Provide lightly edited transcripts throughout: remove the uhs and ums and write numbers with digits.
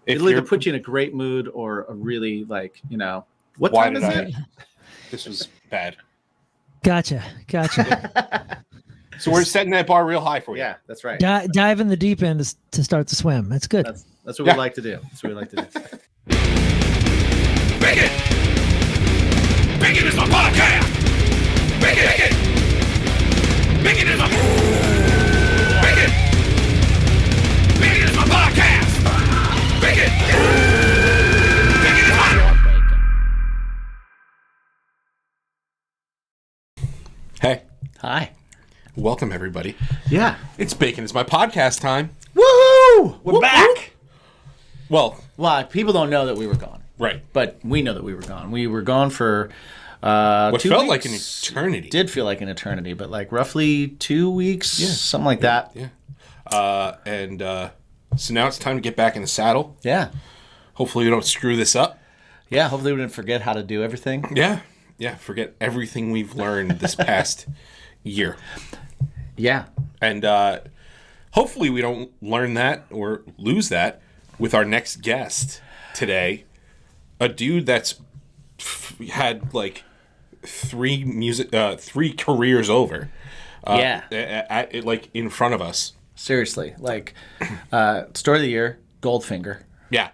It'll either put you in a great mood or a really what Why time is it? This was bad. Gotcha. So we're setting that bar real high for you. Yeah, that's right. Dive in the deep end to start to swim. That's good. That's what we like to do. That's what we like to do. Bacon! Bacon is my podcast! Bacon! Bacon is my... Bacon! Bacon is my podcast! Bacon! Bacon is my... Hey. Hi. Welcome, everybody. Yeah. It's Bacon is my podcast time. Woohoo! We're back! Well, people don't know that we were gone. right. But we know that we were gone. We were gone for What 2 felt weeks. like an eternity. Did feel like an eternity, but roughly 2 weeks, something like that. Yeah. So now it's time to get back in the saddle. Yeah. Hopefully we don't screw this up. Yeah, hopefully we didn't forget how to do everything. Yeah. Forget everything we've learned this past year. Yeah. And hopefully we don't learn that or lose that with our next guest today. A dude that's had like three careers over. Like in front of us. Seriously. Like, story of the year, Goldfinger. Yeah.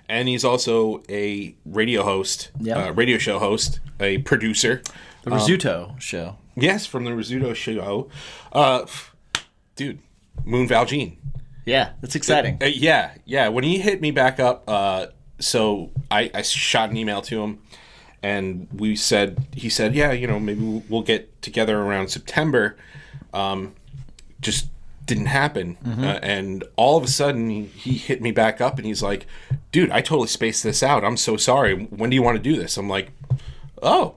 And he's also a radio host, radio show host, a producer. The Rizzuto Show. Yes, from the Rizzuto Show. Dude, Moon Valjean. Yeah, that's exciting. Yeah. When he hit me back up, so I shot an email to him, and he said, yeah, maybe we'll get together around September. Just didn't happen. And all of a sudden, he hit me back up, and he's like, dude, I totally spaced this out. I'm so sorry. When do you want to do this? I'm like, oh,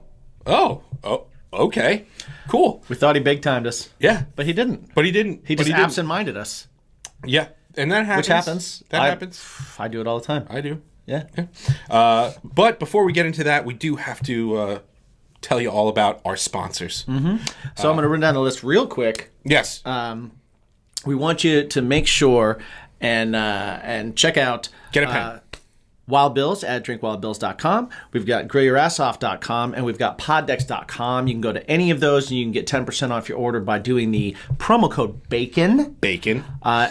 okay, cool. We thought he big-timed us. Yeah. But he didn't. He just absent-minded us. Yeah. And that happens. Which happens. That happens. I do it all the time. I do. Yeah. But before we get into that, we do have to tell you all about our sponsors. So I'm going to run down the list real quick. Yes. We want you to make sure and check out Get a pen. Wild Bills at drinkwildbills.com. We've got grillyourassoff.com, and we've got poddex.com. You can go to any of those, and you can get 10% off your order by doing the promo code BACON. Bacon.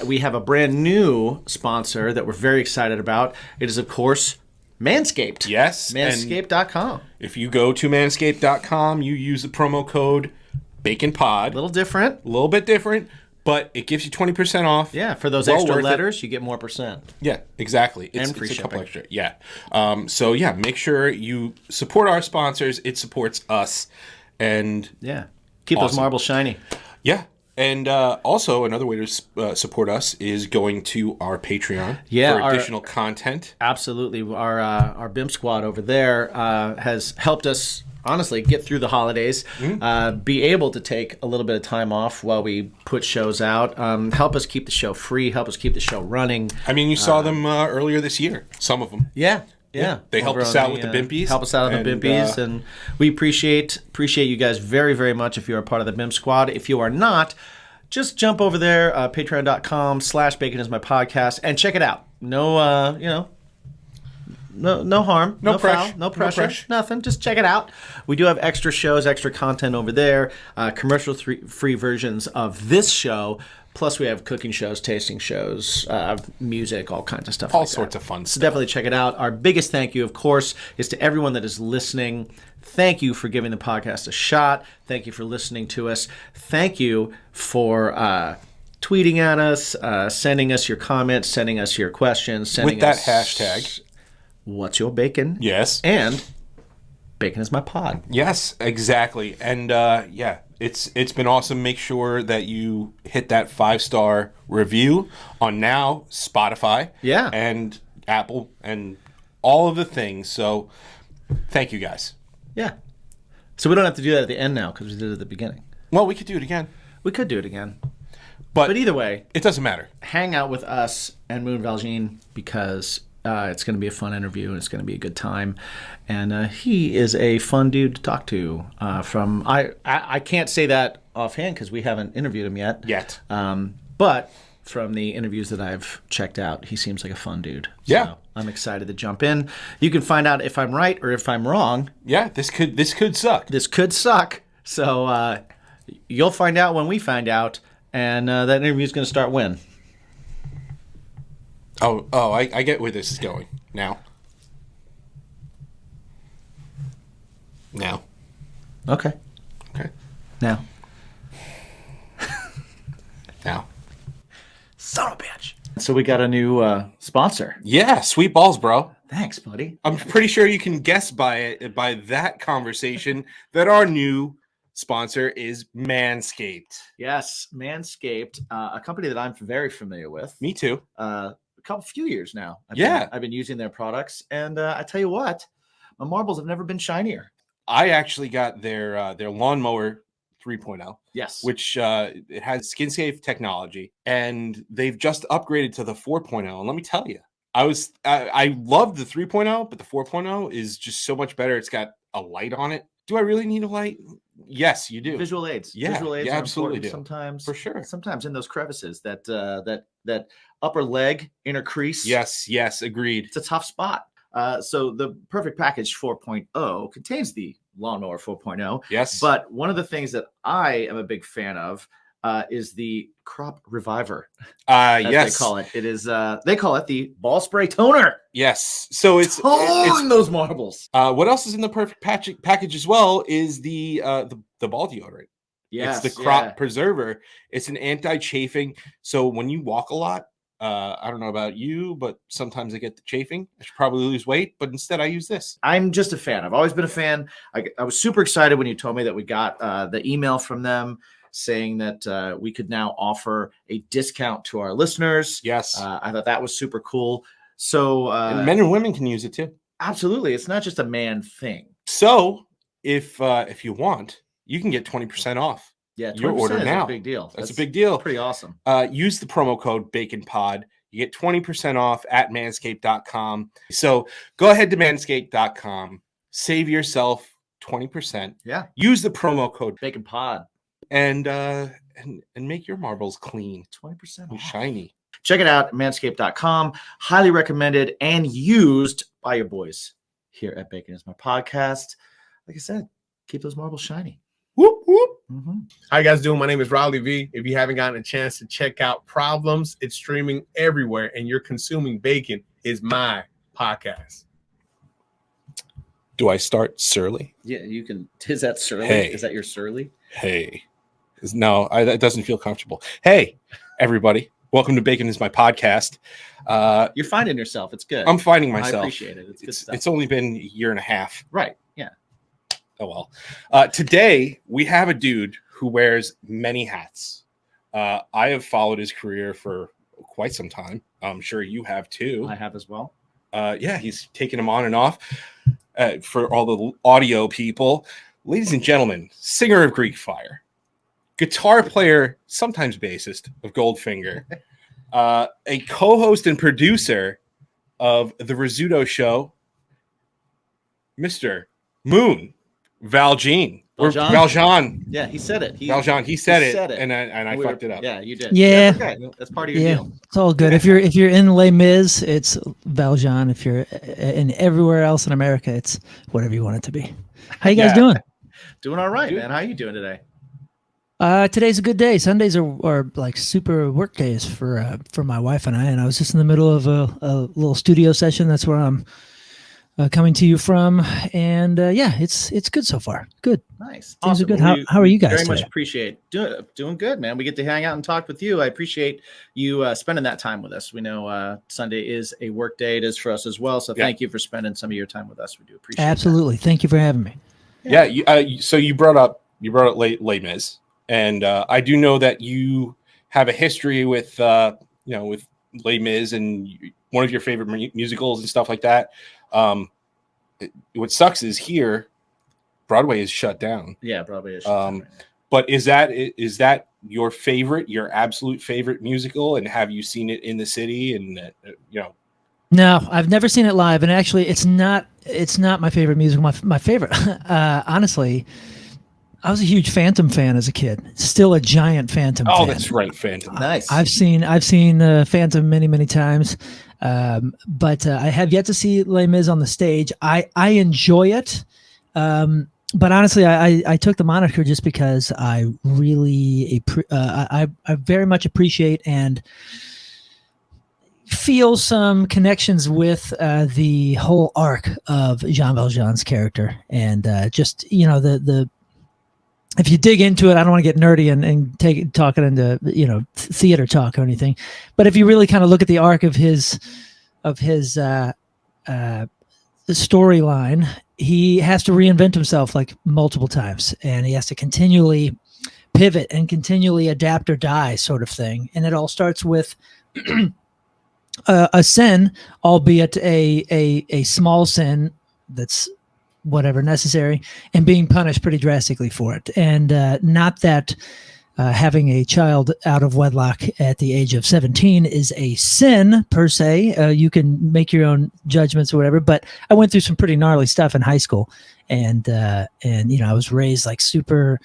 We have a brand new sponsor that we're very excited about. It is, of course, Manscaped. Yes. Manscaped.com. If you go to manscaped.com, you use the promo code BACONPOD. A little different. A little bit different, but it gives you 20% off. Yeah, for those Well extra worth it. letters, you get more percent. Yeah, exactly. And free it's a couple shipping. extra. Yeah. So yeah, make sure you support our sponsors. It supports us, and Yeah. Keep those Awesome. marbles shiny. yeah. And also another way to support us is going to our Patreon for additional content. Absolutely. Our BIMP squad over there has helped us, honestly, get through the holidays, be able to take a little bit of time off while we put shows out, help us keep the show free, help us keep the show running. I mean, you saw them earlier this year. Some of them. Yeah. They helped Over us on out with the BIMPies. Help us out with the And, BIMPies, and we appreciate you guys very, very much if you're a part of the BIMP squad. If you are not, just jump over there, patreon.com/baconismypodcast, and check it out. No harm, no foul, no pressure, nothing. Just check it out. We do have extra shows, extra content over there, commercial-free versions of this show. Plus, we have cooking shows, tasting shows, music, all kinds of stuff. All sorts of fun So stuff. definitely check it out. Our biggest thank you, of course, is to everyone that is listening. Thank you for giving the podcast a shot. Thank you for listening to us. Thank you for tweeting at us, sending us your comments, sending us your questions, sending With that us hashtag. What's your bacon? Yes. And bacon is my pod. Yes, exactly. And yeah, it's been awesome. Make sure that you hit that 5-star review on now Spotify, and Apple, and all of the things. So thank you guys. Yeah. So we don't have to do that at the end now because we did it at the beginning. Well, we could do it again. We could do it again. But either way, it doesn't matter. Hang out with us and Moon Valjean because it's going to be a fun interview and it's going to be a good time. And he is a fun dude to talk to. I can't say that offhand because we haven't interviewed him yet. But from the interviews that I've checked out. He seems like a fun dude. Yeah. So I'm excited to jump in. You can find out if I'm right or if I'm wrong. Yeah, this could suck. This could suck. So you'll find out when we find out, and that interview is going to start when? I get where this is going now. Now. Okay. Okay. Now. Now. Son of a bitch. So we got a new sponsor. Yeah, sweet balls, bro. Thanks, buddy. I'm pretty sure you can guess by that conversation that our new sponsor is Manscaped. Yes, Manscaped, a company that I'm very familiar with. Me too. A few years now. I've been using their products, and I tell you what, my marbles have never been shinier. I actually got their lawnmower 3.0. Yes, which it has skin safe technology, and they've just upgraded to the 4.0. And let me tell you, I love the 3.0, but the 4.0 is just so much better. It's got a light on it. Do I really need a light? Yes, you do. Visual aids. Yeah, Visual aids you are absolutely important do. sometimes. For sure. Sometimes in those crevices, that upper leg, inner crease. Yes, agreed. It's a tough spot. So the Perfect Package 4.0 contains the Lawnmower 4.0. Yes. But one of the things that I am a big fan of is the Crop Reviver. As yes. they call it. It is they call it the Ball Spray Toner. Yes. So it's those marbles. What else is in the Perfect package as well is the ball deodorant. Yes, it's the Crop Preserver. It's an anti-chafing. So when you walk a lot, I don't know about you, but sometimes I get the chafing. I should probably lose weight, but instead I use this. I'm just a fan. I've always been a fan. I was super excited when you told me that we got the email from them saying that we could now offer a discount to our listeners. Yes. I thought that was super cool. So and men and women can use it too. Absolutely. It's not just a man thing. So if you want, you can get 20% off. Yeah, your order now. A big deal. That's a big deal. Pretty awesome. Use the promo code BaconPod. You get 20% off at manscaped.com. So go ahead to manscaped.com. Save yourself 20%. Yeah. Use the promo code BaconPod. And make your marbles clean. 20% and shiny. Check it out, manscaped.com. Highly recommended and used by your boys here at Bacon Is My Podcast. Like I said, keep those marbles shiny. Whoop, whoop. Mm-hmm. How you guys doing? My name is Raleigh V. If you haven't gotten a chance to check out Problems, it's streaming everywhere, and you're consuming Bacon Is My Podcast. Do I start surly? Yeah, you can. Is that surly? Hey. Is that your surly? Hey. No, that doesn't feel comfortable. Hey, everybody. Welcome to Bacon Is My Podcast. You're finding yourself. It's good. I'm finding myself. I appreciate it. It's good stuff. It's only been a year and a half. Right. Yeah. Oh, well. Today, we have a dude who wears many hats. I have followed his career for quite some time. I'm sure you have too. I have as well. Yeah, he's taken them on and off. For all the audio people, ladies and gentlemen, singer of Greek Fire, guitar player, sometimes bassist of Goldfinger, a co-host and producer of the Rizzuto Show, Mr. Moon Valjean. Valjean. Yeah, he said it. Valjean. He said it, and I fucked it up. Yeah, you did. Yeah. That's okay. That's part of your deal. It's all good. If you're in Les Mis, it's Valjean. If you're in everywhere else in America, it's whatever you want it to be. How you guys doing? Doing all right, man. How you doing today? Today's a good day. Sundays are like super work days for my wife and I. And I was just in the middle of a little studio session. That's where I'm coming to you from. And yeah, it's good so far. Good. Nice. Things Awesome. are good. How are you guys Very today? much appreciate doing good, man. We get to hang out and talk with you. I appreciate you spending that time with us. We know Sunday is a work day. It is for us as well. So thank you for spending some of your time with us. We do appreciate Absolutely. that. Thank you for having me. Yeah. So you brought up Les Mis, and I do know that you have a history with with Les Mis and one of your favorite musicals and stuff like that. What sucks is here, Broadway is shut down. Yeah, Broadway is shut down. Right now. But is that your absolute favorite musical? And have you seen it in the city? And No, I've never seen it live, and actually, it's not my favorite musical. My favorite, honestly, I was a huge Phantom fan as a kid. Still a giant Phantom fan. Oh, that's right, Phantom. Nice. I've seen Phantom many times, but I have yet to see Les Mis on the stage. I enjoy it, but honestly, I took the moniker just because I really I very much appreciate and feel some connections with the whole arc of Jean Valjean's character, and just the if you dig into it, I don't want to get nerdy and talk it into theater talk or anything, but if you really kind of look at the arc of his storyline, he has to reinvent himself like multiple times, and he has to continually pivot and continually adapt or die, sort of thing. And it all starts with a sin, albeit a small sin that's whatever necessary, and being punished pretty drastically for it. And not that having a child out of wedlock at the age of 17 is a sin per se. You can make your own judgments or whatever, but I went through some pretty gnarly stuff in high school, and I was raised like super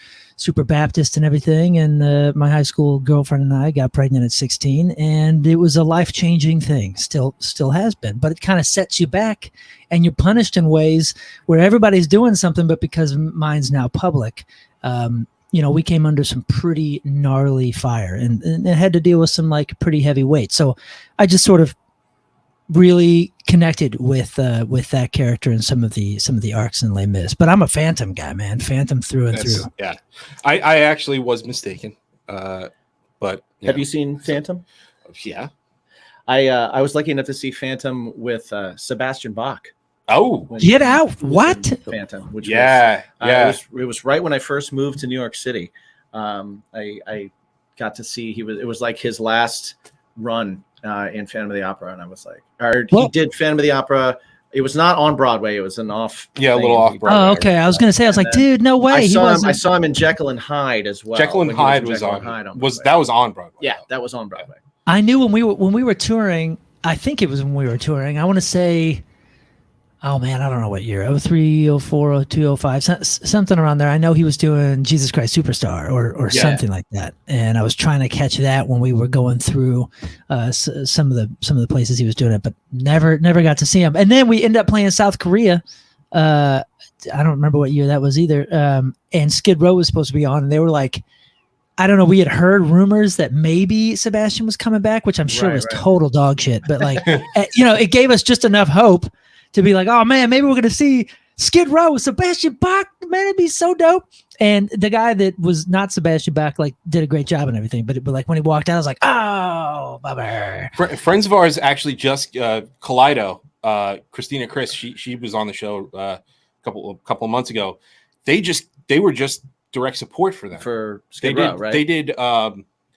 Baptist and everything, and my high school girlfriend and I got pregnant at 16, and it was a life-changing thing. Still has been, but it kind of sets you back, and you're punished in ways where everybody's doing something, but because mine's now public, we came under some pretty gnarly fire, and it had to deal with some like pretty heavy weight. So I just sort of really connected with that character and some of the arcs in Les Mis. But I'm a Phantom guy, man. Phantom through and through. Yeah, I actually was mistaken. But have you seen Phantom? Yeah, I was lucky enough to see Phantom with Sebastian Bach. Oh, get out! What Phantom? Which was, it was right when I first moved to New York City. I got to see it was like his last run in Phantom of the Opera, and I was like, he did Phantom of the Opera. It was not on Broadway; it was an off. Yeah, a little off Broadway. Oh, okay. I was going to say, I was like, dude, no way. I saw him in Jekyll and Hyde as well. Jekyll and Hyde was on Broadway. Yeah, that was on Broadway. I knew when we were touring. I think it was when we were touring. I want to say, oh man, I don't know what year. 03, 04, 02, 05, something around there. I know he was doing Jesus Christ Superstar or something like that. And I was trying to catch that when we were going through some of the places he was doing it, but never got to see him. And then we ended up playing South Korea. I don't remember what year that was either. And Skid Row was supposed to be on, and they were like, I don't know. We had heard rumors that maybe Sebastian was coming back, which I'm sure was total dog shit. But like, it gave us just enough hope to be like, oh man, maybe we're going to see Skid Row with Sebastian Bach. Man, it'd be so dope. And the guy that was not Sebastian Bach, like, did a great job and everything. But like when he walked out, I was like, oh, bummer. Friends of ours actually just Kaleido, Christina Chris. She was on the show a couple of months ago. They were just direct support for them for Skid Row, right? They did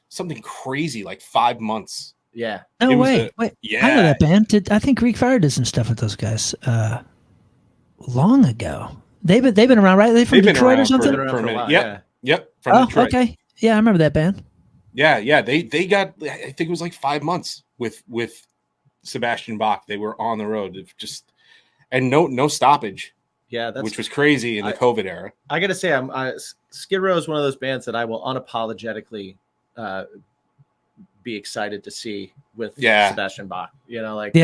something crazy like 5 months. Yeah. No way. Wait. Yeah. I know that band. I think Greek Fire did some stuff with those guys long ago. They've been around, right? Are they from Detroit or something? For a minute. Yep. From Detroit. Okay. Yeah, I remember that band. Yeah. They got, I think it was like 5 months with Sebastian Bach. They were on the road, and no stoppage. Yeah, which was crazy in the COVID era. I gotta say, Skid Row is one of those bands that I will unapologetically be excited to see with Sebastian Bach. Like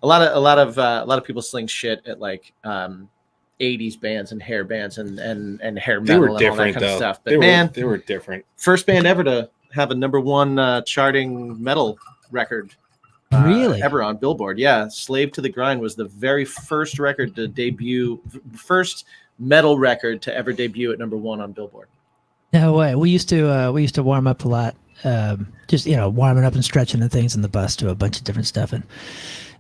a lot of people sling shit at like 80s bands and hair bands and hair metal and all that kind of stuff. But they were different. First band ever to have a number 1 charting metal record. Really? Ever on Billboard. Yeah. Slave to the Grind was the very first record to debut, first metal record to ever debut at number 1 on Billboard. No way. We used to warm up a lot. Just, warming up and stretching and things in the bus to a bunch of different stuff. And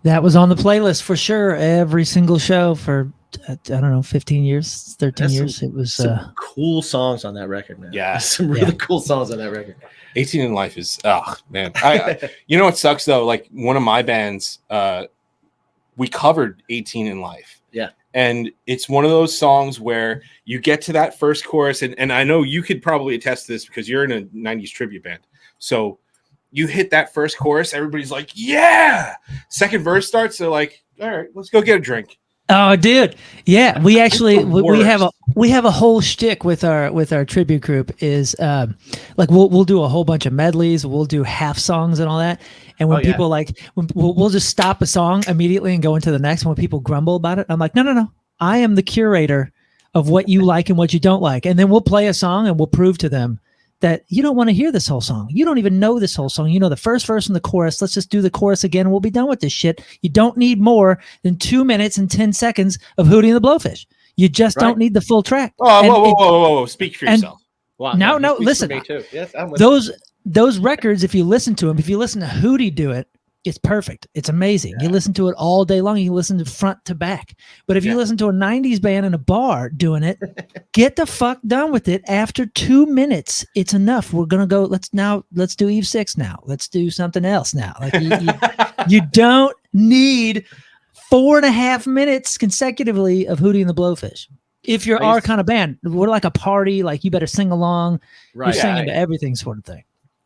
that was on the playlist for sure. Every single show for, I don't know, 15 years, 13 years. It was some cool songs on that record, man. Yeah. Some really cool songs on that record. 18 in Life is, oh man. I you know what sucks though? Like one of my bands, we covered 18 in Life. Yeah. And it's one of those songs where you get to that first chorus, and I know you could probably attest to this because you're in a 90s tribute band. So you hit that first chorus, everybody's like, yeah. Second verse starts, they're like, all right, let's go get a drink. Oh, dude. Yeah, we actually we have we have a whole shtick with our tribute group is like we'll do a whole bunch of medleys, we'll do half songs and all that. And when people we'll just stop a song immediately and go into the next. And when people grumble about it, I'm like, no. I am the curator of what you like and what you don't like. And then we'll play a song and we'll prove to them that you don't want to hear this whole song. You don't even know this whole song. You know the first verse and the chorus. Let's just do the chorus again and we'll be done with this shit. You don't need more than 2 minutes and 10 seconds of Hootie and the Blowfish. You just don't need the full track. Oh, whoa. Speak for yourself. Wow, no, listen. Me too. Yes, I'm with those records, if you listen to them, if you listen to Hootie do it, it's perfect. It's amazing. You listen to it all day long. You listen to front to back. But if you listen to a 90s band in a bar doing it, get the fuck done with it. After 2 minutes, it's enough. We're going to go, let's do Eve 6 now. Let's do something else now. Like you don't need 4.5 minutes consecutively of Hootie and the Blowfish. If you're our kind of band, we're like a party, like you better sing along. Right. You're singing to everything sort of thing.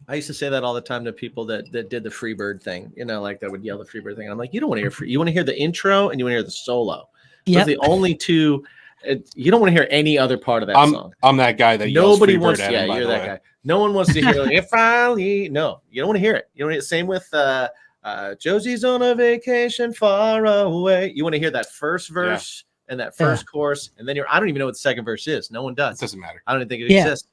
I used to say that all the time to people that did the Freebird thing, like that would yell the Freebird thing. And I'm like, you don't want to hear you want to hear the intro and you want to hear the solo. Those are the only two. You don't want to hear any other part of that song. I'm that guy that nobody yells wants. Freebird Yeah, you're that guy. No one wants to hear like, if I leave. No, you don't want to hear it. You don't. Same with Josie's on a vacation far away. You want to hear that first verse and that first chorus, and then I don't even know what the second verse is. No one does. It doesn't matter. I don't even think it exists.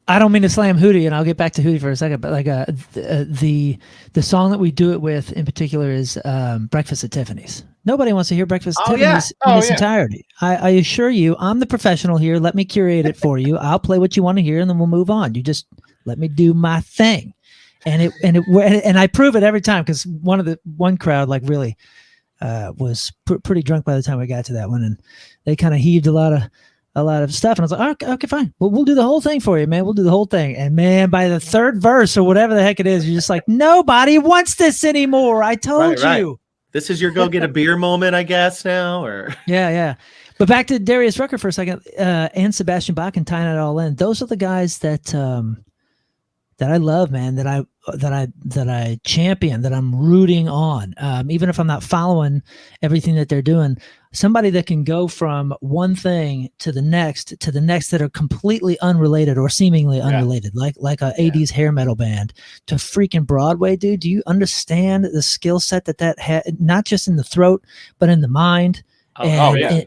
I don't mean to slam Hootie, and I'll get back to Hootie for a second, but like the song that we do it with in particular is Breakfast at Tiffany's. Nobody wants to hear Breakfast at Tiffany's in its entirety. I assure you, I'm the professional here. Let me curate it for you. I'll play what you want to hear, and then we'll move on. You just let me do my thing. And I prove it every time because one crowd like really was pretty drunk by the time we got to that one, and they kind of heaved a lot of stuff, and I was like, okay, fine. Well, we'll do the whole thing for you, man. We'll do the whole thing. And man, by the third verse or whatever the heck it is, you're just like, nobody wants this anymore. I told you. This is your go get a beer moment, I guess now, or yeah. But back to Darius Rucker for a second, and Sebastian Bach and tying it all in. Those are the guys that I love, man. That I champion. That I'm rooting on. Even if I'm not following everything that they're doing, somebody that can go from one thing to the next that are completely unrelated or seemingly unrelated, like a 80s hair metal band to freaking Broadway, dude. Do you understand the skill set that had, not just in the throat, but in the mind? And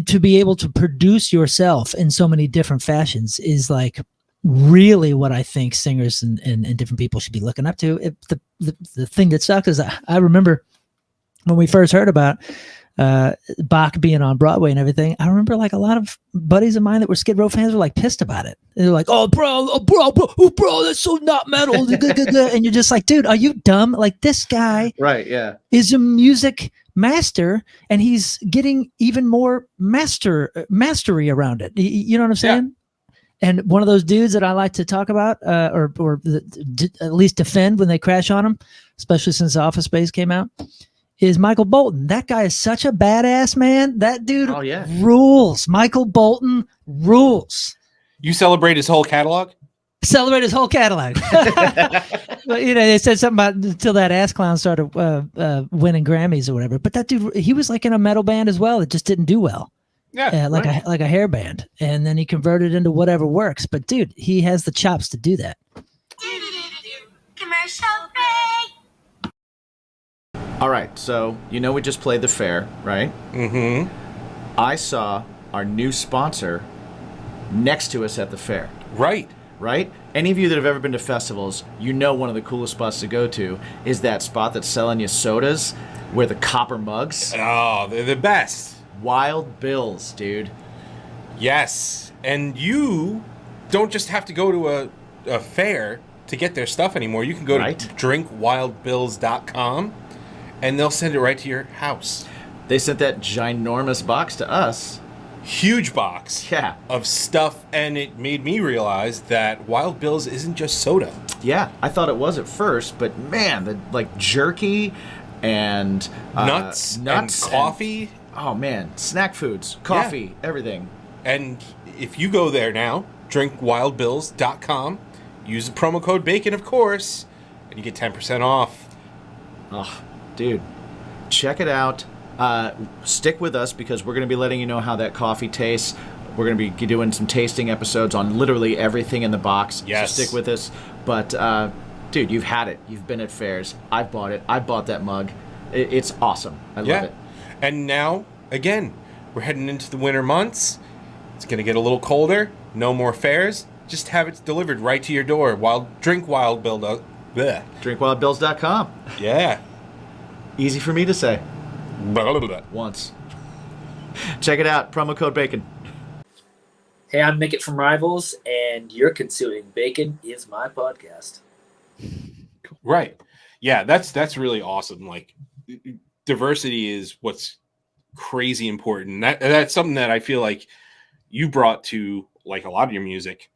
to be able to produce yourself in so many different fashions is like really what I think singers and different people should be looking up to. The thing that sucks is I remember when we first heard about Bach being on Broadway and everything, I remember like a lot of buddies of mine that were Skid Row fans were like pissed about it. They're like, oh bro, that's so not metal. And you're just like, dude, are you dumb? Like this guy is a music master and he's getting even more mastery around it. You know what I'm saying? And one of those dudes that I like to talk about, or at least defend when they crash on him, especially since Office Space came out, is Michael Bolton. That guy is such a badass, man. That dude rules. Michael Bolton rules. You celebrate his whole catalog? Celebrate his whole catalog. But, they said something about until that ass clown started winning Grammys or whatever. But that dude, he was like in a metal band as well. It just didn't do well. Like a hair band, and then he converted into whatever works. But dude, he has the chops to do that. Commercial break. All right, so we just played the fair, right? Mm-hmm. I saw our new sponsor next to us at the fair. Right. Any of you that have ever been to festivals, one of the coolest spots to go to is that spot that's selling you sodas with the copper mugs. Oh, they're the best. Wild Bill's, dude. Yes. And you don't just have to go to a fair to get their stuff anymore. You can go to drinkwildbills.com and they'll send it right to your house. They sent that ginormous box to us. Huge box of stuff, and it made me realize that Wild Bill's isn't just soda. Yeah, I thought it was at first, but man, the jerky and nuts and coffee. Oh man, snack foods, coffee, everything. And if you go there now, drinkwildbills.com, use the promo code BACON, of course, and you get 10% off. Oh, dude, check it out. Stick with us because we're going to be letting you know how that coffee tastes. We're going to be doing some tasting episodes on literally everything in the box. Yes. So stick with us. But, dude, you've had it. You've been at fairs. I've bought it. I bought that mug. It's awesome. I love it. And now, again, we're heading into the winter months. It's going to get a little colder. No more fairs. Just have it delivered right to your door. DrinkWildBills.com. Yeah. Easy for me to say. Blah, blah, blah. Once. Check it out. Promo code BACON. Hey, I'm Mickett from Rivals, and you're consuming Bacon is My Podcast. Right. Yeah, that's really awesome. Like, diversity is what's crazy important. That's something that I feel like you brought to like a lot of your music.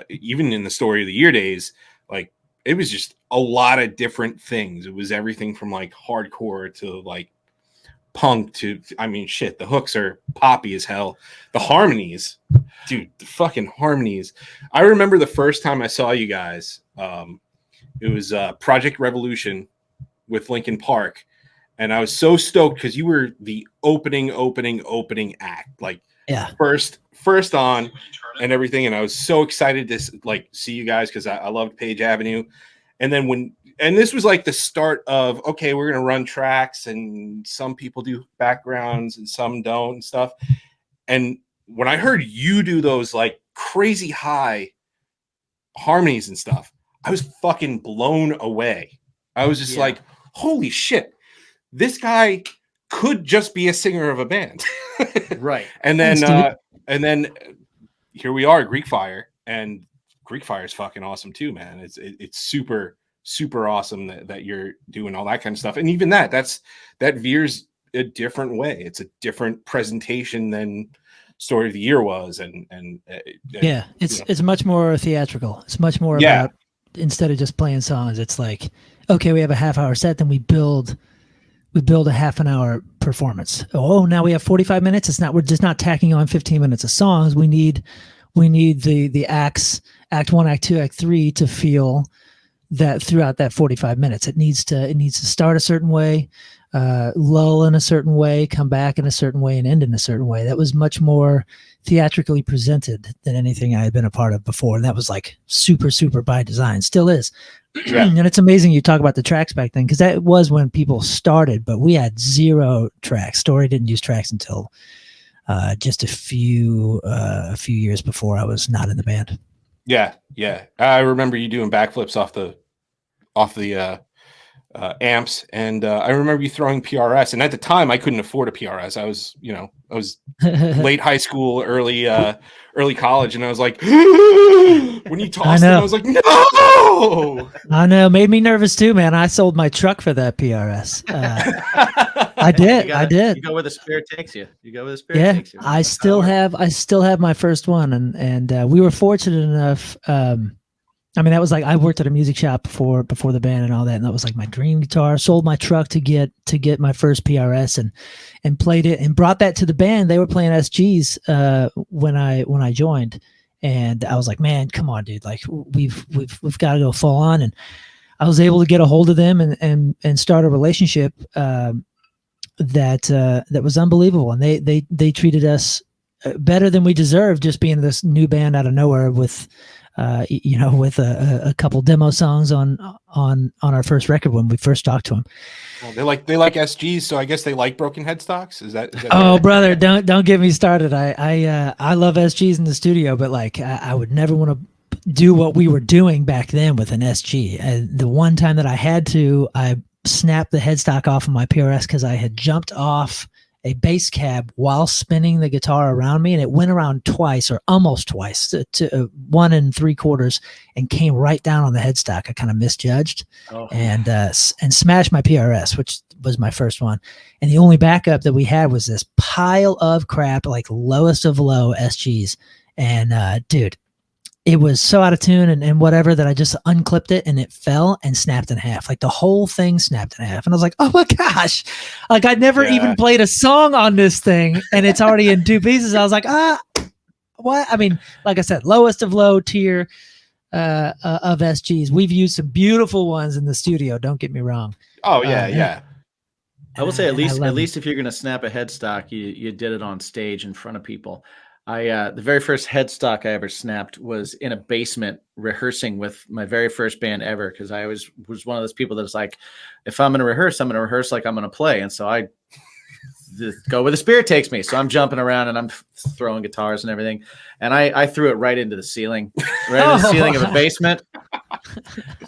Even in the Story of the Year days, like it was just a lot of different things. It was everything from like hardcore to like punk to, I mean, shit, the hooks are poppy as hell. The harmonies, dude, the fucking harmonies. I remember the first time I saw you guys, it was Project Revolution with Linkin Park. And I was so stoked because you were the opening act. Like, Yeah. First on and everything. And I was so excited to like see you guys because I loved Page Avenue. And then this was like the start of, okay, we're going to run tracks and some people do backgrounds and some don't and stuff. And when I heard you do those like crazy high harmonies and stuff, I was fucking blown away. I was just like, holy shit, this guy could just be a singer of a band. Right. And then here we are, Greek Fire, and Greek Fire is fucking awesome too, man. It's super, super awesome that you're doing all that kind of stuff. And even that veers a different way. It's a different presentation than Story of the Year was. And it's much more theatrical. It's much more about, instead of just playing songs, it's like, okay, we have a half-hour set, then we build a half an hour performance. Oh, now we have 45 minutes. We're just not tacking on 15 minutes of songs. We need the acts, act 1, act 2, act 3 to feel that throughout that 45 minutes. It needs to start a certain way, lull in a certain way, come back in a certain way, and end in a certain way. That was much more theatrically presented than anything I had been a part of before. And that was like super, super by design. Still is. Yeah. And it's amazing you talk about the tracks back then, because that was when people started, but we had 0 tracks. Story didn't use tracks until just a few years before I was not in the band. Yeah. I remember you doing backflips off the amps, and I remember you throwing PRS. And at the time, I couldn't afford a PRS. I was late high school, early college, and I was like, when you tossed it, I was like, no. I know, made me nervous too, man. I sold my truck for that PRS. I did. You go where the spirit takes you. Takes you. I still have my first one, and we were fortunate enough. I mean, that was like, I worked at a music shop before the band and all that, and that was like my dream guitar. Sold my truck to get my first PRS and played it and brought that to the band. They were playing SGs when I joined, and I was like, man, come on, dude! Like we've got to go full on. And I was able to get a hold of them and start a relationship that was unbelievable. And they treated us better than we deserved, just being this new band out of nowhere with a couple demo songs on our first record when we first talked to them. Well, they like SGs, so I guess they like broken headstocks. Is that oh, right? Brother, don't get me started. I love SGs in the studio, but like I would never want to do what we were doing back then with an SG. The one time that I had to, I snapped the headstock off of my PRS because I had jumped off a bass cab while spinning the guitar around me, and it went around twice, or almost twice, to 1 3/4, and came right down on the headstock. I kind of misjudged and smashed my PRS, which was my first one. And the only backup that we had was this pile of crap, like lowest of low SGs. And dude, it was so out of tune and whatever that I just unclipped it and it fell and snapped in half. Like the whole thing snapped in half. And I was like, oh my gosh, like I'd never even played a song on this thing and it's already in 2 pieces. I was like, what? I mean, like I said, lowest of low tier of SGs. We've used some beautiful ones in the studio. Don't get me wrong. Oh yeah. I will say And I at love least if you're going to snap a headstock, you did it on stage in front of people. The very first headstock I ever snapped was in a basement rehearsing with my very first band ever, because I was one of those people that's like, if I'm going to rehearse, I'm going to rehearse like I'm going to play, and so I just go where the spirit takes me. So I'm jumping around and I'm throwing guitars and everything, and I threw it right into the ceiling, right into the ceiling of a basement,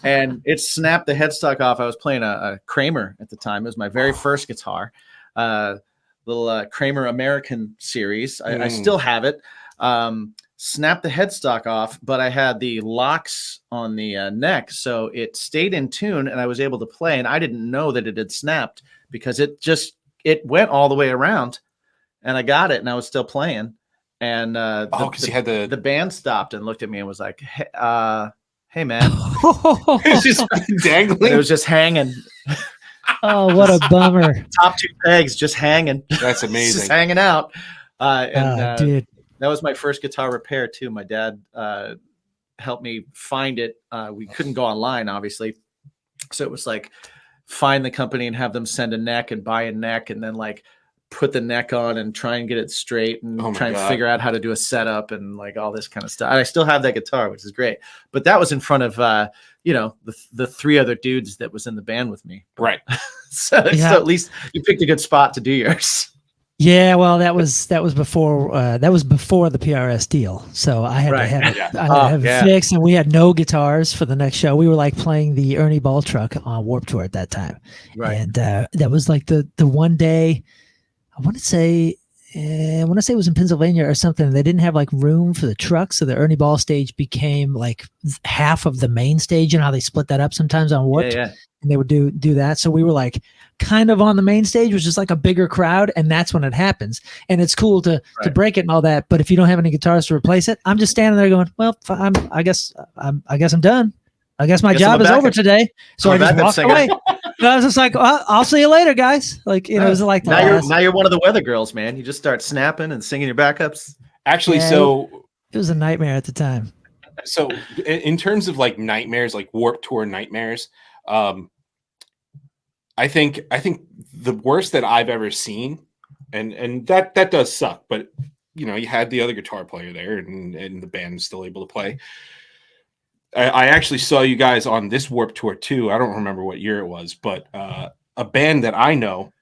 and it snapped the headstock off. I was playing a Kramer at the time. It was my very first guitar. Little Kramer American series. I still have it. Snapped the headstock off, but I had the locks on the neck, so it stayed in tune, and I was able to play. And I didn't know that it had snapped because it went all the way around, and I got it, and I was still playing. And because you had the band stopped and looked at me and was like, "Hey, man," it's just dangling. it was just hanging. Oh, what a bummer. Top two pegs just hanging. That's amazing. Just hanging out. Dude. That was my first guitar repair too. My dad helped me find it. We couldn't go online, obviously. So it was like find the company and have them send a neck and buy a neck, and then like put the neck on and try and get it straight and try and figure out how to do a setup and like all this kind of stuff. And I still have that guitar, which is great. But that was in front of the three other dudes that was in the band with me. Right. So at least you picked a good spot to do yours. Yeah, well, that was before the PRS deal. So I had to have it fixed, and we had no guitars for the next show. We were like playing the Ernie Ball truck on Warped Tour at that time, right? And that was like the one day. I want to say it was in Pennsylvania or something. They didn't have like room for the truck, so the Ernie Ball stage became like half of the main stage. You know how they split that up sometimes on Warped, and they would do that. So we were like kind of on the main stage, which is like a bigger crowd, and that's when it happens. And it's cool to break it and all that. But if you don't have any guitars to replace it, I'm just standing there going, "Well, I guess I'm done. I guess my job is over today." So I just walked away. And I was just like, well, "I'll see you later, guys." Like, it was like now you're one of the weather girls, man. You just start snapping and singing your backups. Actually, it was a nightmare at the time. So in terms of like nightmares, like Warped Tour nightmares, I think the worst that I've ever seen, and that does suck, but you had the other guitar player there, and the band is still able to play. I actually saw you guys on this Warped Tour too. I don't remember what year it was, but a band that I know,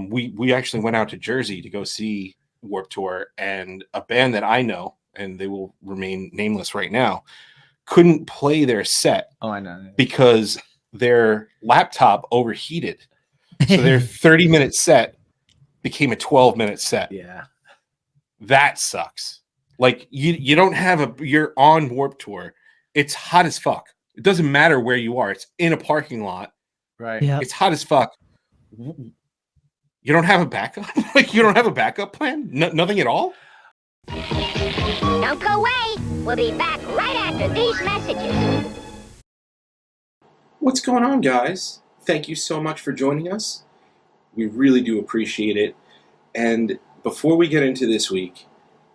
we actually went out to Jersey to go see Warped Tour, and a band that I know, and they will remain nameless right now, couldn't play their set. Oh, I know. Because their laptop overheated. So their 30-minute set became a 12-minute set. Yeah. That sucks. Like you don't have you're on Warped Tour. It's hot as fuck. It doesn't matter where you are. It's in a parking lot. Right. Yeah. It's hot as fuck. You don't have a backup? Like you don't have a backup plan? Nothing at all? Don't go away. We'll be back right after these messages. What's going on, guys? Thank you so much for joining us. We really do appreciate it. And before we get into this week,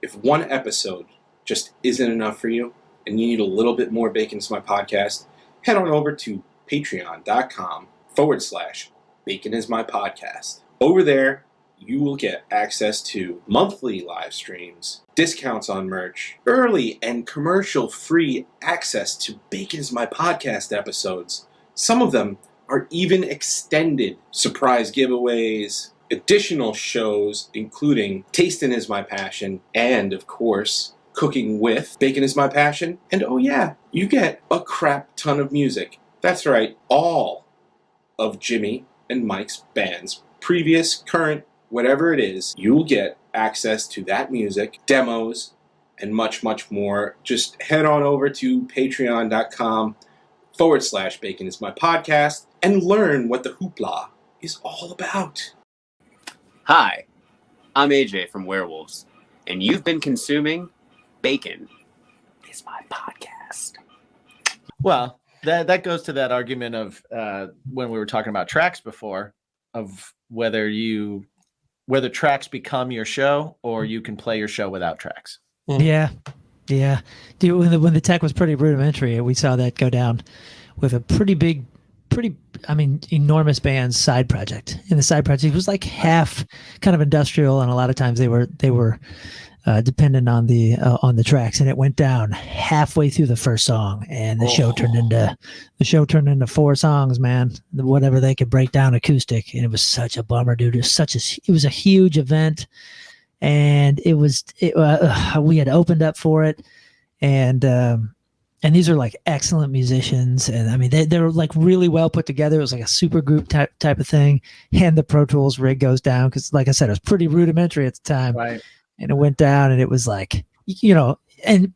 if one episode just isn't enough for you and you need a little bit more Bacon is My Podcast, head on over to patreon.com/Bacon is My Podcast. Over there, you will get access to monthly live streams, discounts on merch, early and commercial-free access to Bacon is My Podcast episodes. Some of them are even extended surprise giveaways, additional shows, including Tasting is My Passion, and, of course, Cooking with Bacon is My Passion. And oh yeah, you get a crap ton of music. That's right, all of Jimmy and Mike's bands, previous, current, whatever it is, you'll get access to that music, demos, and much, much more. Just head on over to patreon.com/Bacon is My Podcast and learn what the hoopla is all about. Hi, I'm AJ from Werewolves, and you've been consuming Bacon is My Podcast. Well, that goes to that argument of when we were talking about tracks before, of whether tracks become your show or you can play your show without tracks. Yeah. Dude, when the tech was pretty rudimentary, we saw that go down with a pretty big pretty, I mean, enormous band's side project. And the side project was like half kind of industrial, and a lot of times they were dependent on the tracks, and it went down halfway through the first song, and the show turned into 4 songs, man. Whatever they could break down acoustic, and it was such a bummer, dude. It was a huge event, and we had opened up for it, and these are like excellent musicians, and I mean they were like really well put together. It was like a super group type of thing, and the Pro Tools rig goes down because, like I said, it was pretty rudimentary at the time. Right. And it went down, and it was like, and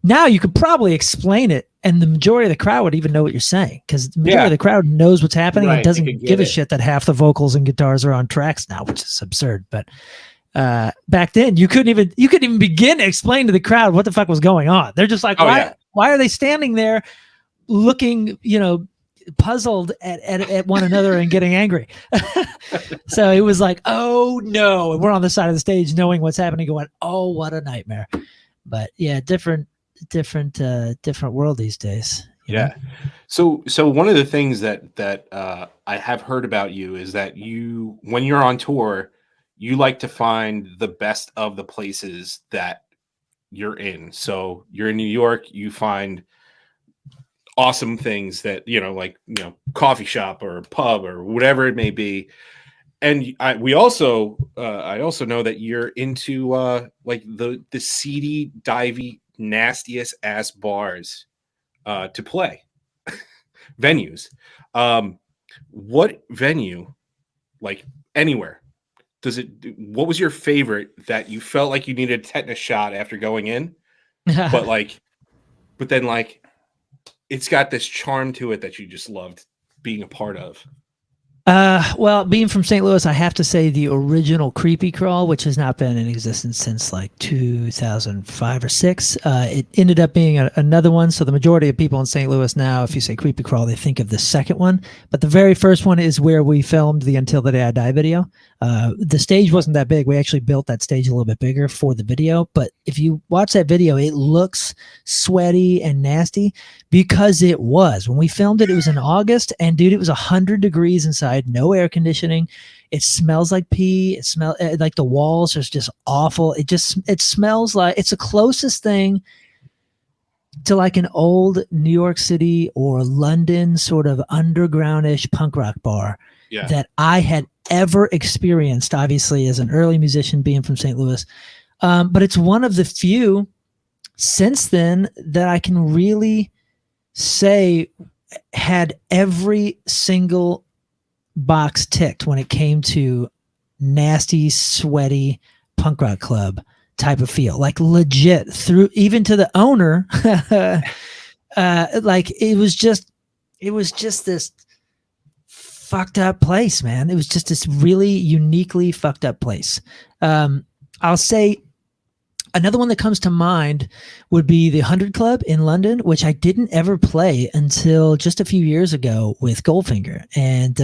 now you could probably explain it, and the majority of the crowd would even know what you're saying, because the majority of the crowd knows what's happening and doesn't give a shit that half the vocals and guitars are on tracks now, which is absurd. But back then, you couldn't even begin to explain to the crowd what the fuck was going on. They're just like, why are they standing there looking, puzzled at one another and getting angry? So it was like, oh no, and we're on the side of the stage knowing what's happening, going, oh, what a nightmare. But yeah, different world these days. Yeah. So one of the things that I have heard about you is that you, when you're on tour, you like to find the best of the places that you're in. So you're in New York, you find awesome things that, coffee shop or pub or whatever it may be. And I also know that you're into like the seedy, divey, nastiest ass bars to play venues. What venue, like anywhere, what was your favorite that you felt like you needed a tetanus shot after going in, but then it's got this charm to it that you just loved being a part of? Well, being from St. Louis, I have to say the original Creepy Crawl, which has not been in existence since like 2005 or 6. It ended up being another one. So the majority of people in St. Louis now, if you say Creepy Crawl, they think of the second one. But the very first one is where we filmed the Until the Day I Die video. The stage wasn't that big. We actually built that stage a little bit bigger for the video. But if you watch that video, it looks sweaty and nasty because it was. When we filmed it, it was in August, and dude, it was 100 degrees inside, no air conditioning. It smells like pee. It smells like the walls are just awful. It smells like, it's the closest thing to like an old New York City or London sort of undergroundish punk rock bar that I had ever experienced, obviously as an early musician being from St. Louis. But it's one of the few since then that I can really say had every single box ticked when it came to nasty, sweaty punk rock club type of feel, like legit, through even to the owner. Like it was just this fucked up place, man. It was just this really uniquely fucked up place. I'll say another one that comes to mind would be the 100 Club in London, which I didn't ever play until just a few years ago with Goldfinger. And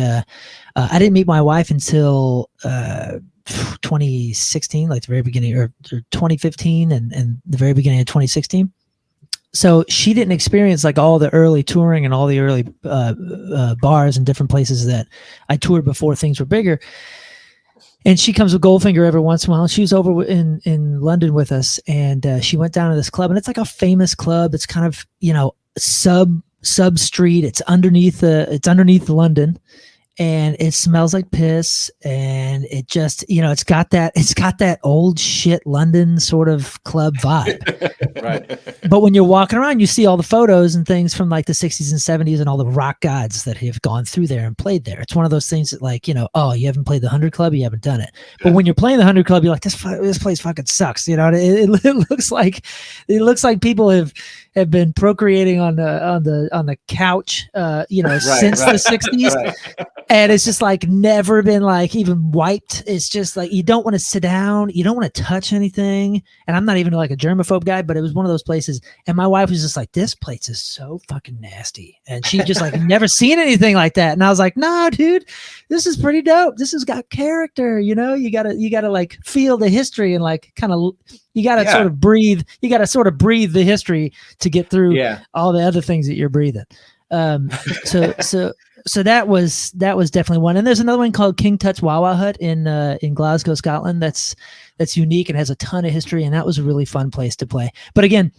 I didn't meet my wife until 2016, like the very beginning, or 2015 and the very beginning of 2016. So she didn't experience like all the early touring and all the early bars and different places that I toured before things were bigger. And she comes with Goldfinger every once in a while. She was over in London with us, and she went down to this club, and it's like a famous club. It's kind of, sub street. It's underneath London, and it smells like piss, and it just, it's got that old shit London sort of club vibe. Right. But when you're walking around, you see all the photos and things from like the 60s and 70s and all the rock gods that have gone through there and played there. It's one of those things that, like, oh, you haven't played the 100 Club, you haven't done it. But when you're playing the 100 Club, you're like, this place fucking sucks. It looks like people have been procreating on the couch, since the 60s. Right. And it's just like never been like even wiped. It's just like, you don't want to sit down, you don't want to touch anything. And I'm not even like a germaphobe guy, but it was one of those places. And my wife was just like, this place is so fucking nasty. And she just like never seen anything like that. And I was like, nah, dude, this is pretty dope. This has got character. You gotta like feel the history and like kind of, you gotta sort of breathe. You gotta sort of breathe the history to get through all the other things that you're breathing. So so that was definitely one. And there's another one called King Tut's Wawa Hut in Glasgow, Scotland. That's unique and has a ton of history. And that was a really fun place to play. But again,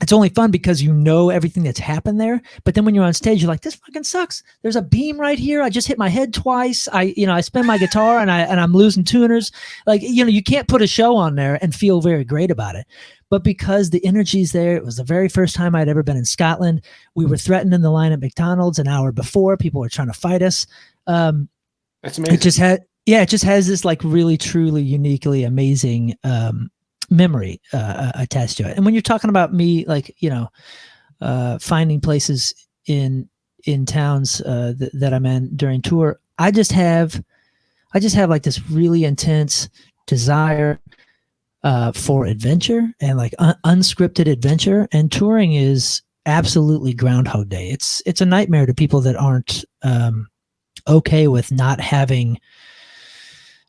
it's only fun because you know everything that's happened there. But then when you're on stage, you're like, this fucking sucks. There's a beam right here. I just hit my head twice. I spin my guitar and I'm losing tuners. Like, you can't put a show on there and feel very great about it. But because the energy's there, it was the very first time I'd ever been in Scotland. We were threatened in the line at McDonald's an hour before. People were trying to fight us. That's amazing. It just has this like really, truly, uniquely amazing memory attached to it. And when you're talking about me, like, finding places in towns that I'm in during tour, I just have like this really intense desire for adventure and like unscripted adventure. And touring is absolutely Groundhog Day. It's a nightmare to people that aren't okay with not having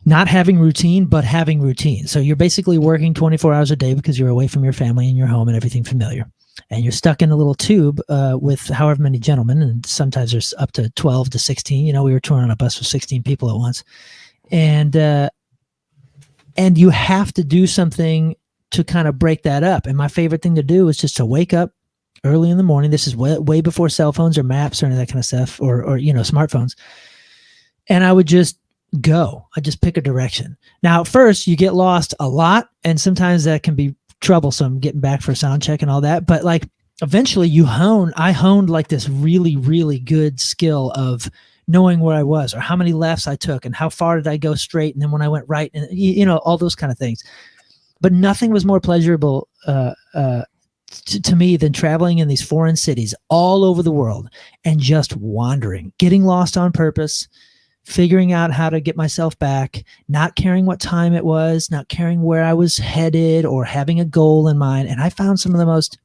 routine, but having routine. So you're basically working 24 hours a day because you're away from your family and your home and everything familiar. And you're stuck in a little tube with however many gentlemen, and sometimes there's up to 12 to 16. We were touring on a bus with 16 people at once. And you have to do something to kind of break that up. And my favorite thing to do is just to wake up early in the morning. This is way before cell phones or maps or any of that kind of stuff, or smartphones. And I would just go. I just pick a direction. Now, at first, you get lost a lot, and sometimes that can be troublesome getting back for sound check and all that. But like eventually, I honed like this really, really good skill of knowing where I was or how many lefts I took and how far did I go straight, and then when I went right, and all those kind of things. But nothing was more pleasurable to me than traveling in these foreign cities all over the world and just wandering, getting lost on purpose, figuring out how to get myself back, not caring what time it was, not caring where I was headed or having a goal in mind. And I found some of the most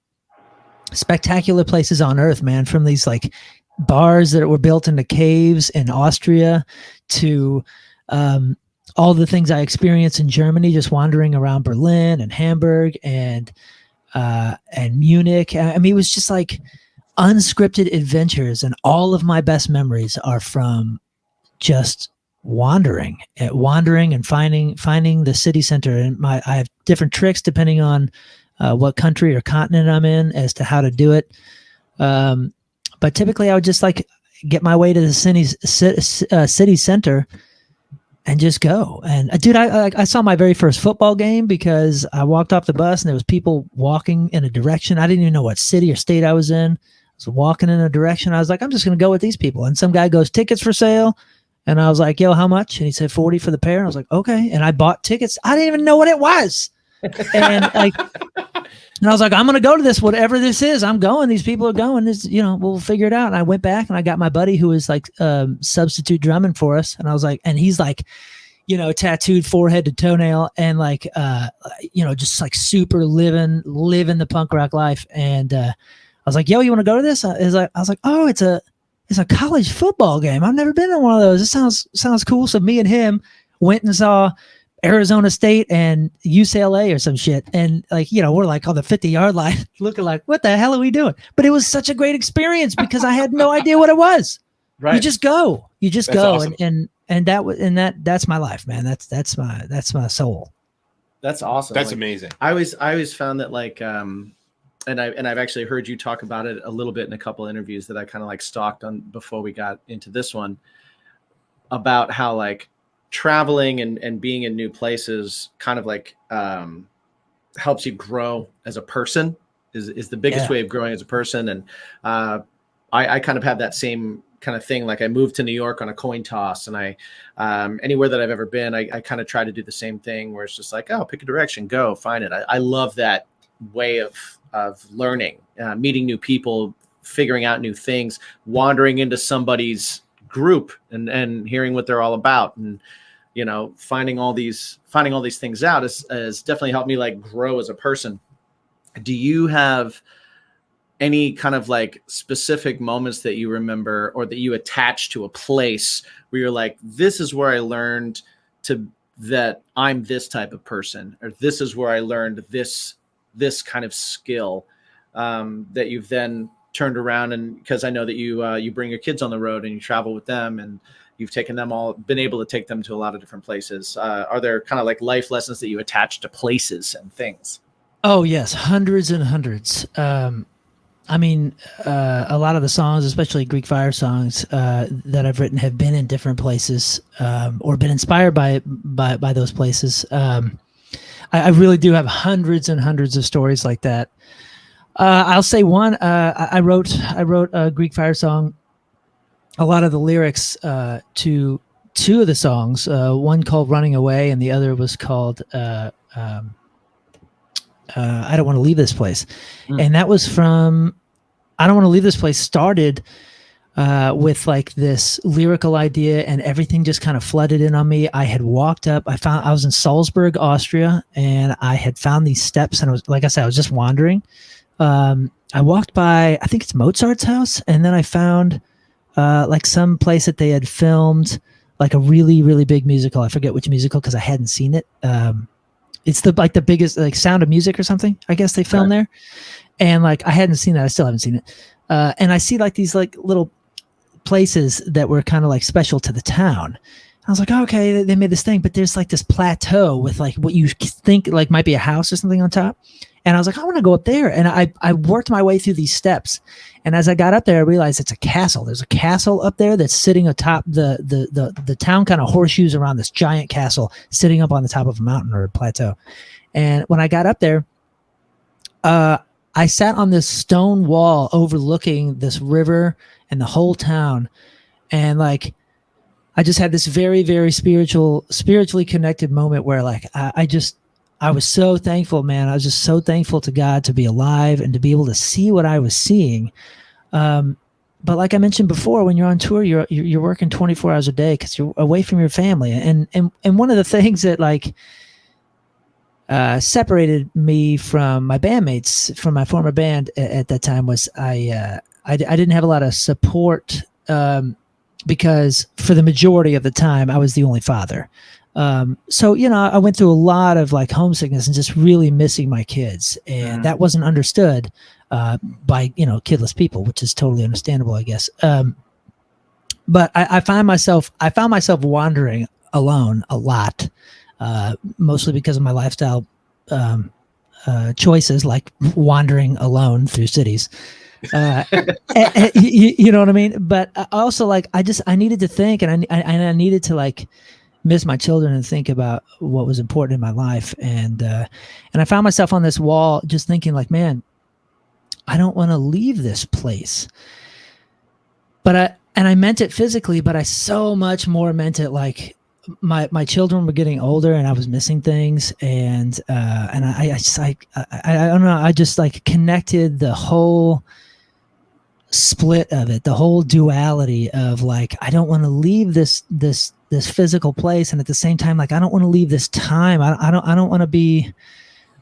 spectacular places on earth, man, from these like bars that were built into caves in Austria to all the things I experienced in Germany, just wandering around Berlin and Hamburg and Munich. I mean, it was just like unscripted adventures, and all of my best memories are from just wandering and finding the city center. And I have different tricks depending on what country or continent I'm in as to how to do it. But typically I would just like get my way to the city center and just go. And dude, I saw my very first football game because I walked off the bus and there was people walking in a direction. I didn't even know what city or state I was in. I was walking in a direction. I was like, I'm just going to go with these people. And some guy goes, tickets for sale. And I was like, yo, how much? And he said 40 for the pair. And I was like, okay. And I bought tickets. I didn't even know what it was. And I was like, I'm going to go to this, whatever this is. I'm going. These people are going. This, we'll figure it out. And I went back and I got my buddy who was like substitute drumming for us. And I was like, and he's like, tattooed forehead to toenail and like, just like super living the punk rock life. And I was like, yo, you want to go to this? I was like, oh, it's a college football game. I've never been to one of those. It sounds cool. So me and him went and saw Arizona State and UCLA or some shit. And like, we're like on the 50-yard line looking like, what the hell are we doing? But it was such a great experience because I had no idea what it was. Right. You just go. That's awesome. And that's my life, man. That's my soul. That's awesome. That's amazing. I always found that like, and I've actually heard you talk about it a little bit in a couple of interviews that I kind of like stalked on before we got into this one, about how like traveling and being in new places kind of like helps you grow as a person is the biggest way of growing as a person. And I kind of have that same kind of thing. Like I moved to New York on a coin toss, and I anywhere that I've ever been, I kind of try to do the same thing where it's just like, oh, pick a direction, go find it. I love that way of learning, meeting new people, figuring out new things, wandering into somebody's group and hearing what they're all about, and finding all these things out has definitely helped me like grow as a person. Do you have any kind of like specific moments that you remember or that you attach to a place where you're like, this is where I learned that I'm this type of person, or this is where I learned this kind of skill, that you've then turned around, and because I know that you bring your kids on the road and you travel with them, and you've been able to take them to a lot of different places. Are there kind of like life lessons that you attach to places and things? Oh yes, hundreds and hundreds. I mean, a lot of the songs, especially Greek Fire songs that I've written, have been in different places or been inspired by those places. I really do have hundreds and hundreds of stories like that. I'll say one. I wrote a Greek Fire song. A lot of the lyrics to two of the songs, one called "Running Away" and the other was called "I Don't Want to Leave This Place," and that was from "I Don't Want to Leave This Place." Started with like this lyrical idea, and everything just kind of flooded in on me. I had walked up. I was in Salzburg, Austria, and I had found these steps, and like I said, I was just wandering. I walked by, I think it's Mozart's house, and then I found like some place that they had filmed like a really, really big musical. I forget which musical because I hadn't seen it. It's the biggest like Sound of Music or something, I guess they filmed there. And like I hadn't seen that. I still haven't seen it. And I see like these like little places that were kind of like special to the town. I was like, oh, okay, they made this thing, but there's like this plateau with like what you think like might be a house or something on top. And I was like, I want to go up there. And I worked my way through these steps. And as I got up there, I realized it's a castle. There's a castle up there that's sitting atop the town kind of horseshoes around this giant castle sitting up on the top of a mountain or a plateau. And when I got up there, I sat on this stone wall overlooking this river and the whole town. And like, I just had this very, very spiritually connected moment where like, I was so thankful, man. I was just so thankful to God to be alive and to be able to see what I was seeing. But like I mentioned before, when you're on tour, you're working 24 hours a day because you're away from your family. And one of the things that like separated me from my bandmates from my former band at that time was I didn't have a lot of support because for the majority of the time I was the only father. So, you know, I went through a lot of like homesickness and just really missing my kids. And that wasn't understood by, you know, kidless people, which is totally understandable, I guess. But I found myself wandering alone a lot, mostly because of my lifestyle choices, like wandering alone through cities. You know what I mean? But also like, I needed to think and I needed to like miss my children and think about what was important in my life. And I found myself on this wall just thinking like, man, I don't want to leave this place. But I meant it physically, but I so much more meant it like my children were getting older and I was missing things. And I don't know, I just like connected the whole split of it, the whole duality of like, I don't want to leave this physical place, and at the same time, like I don't want to leave this time. I don't want to be.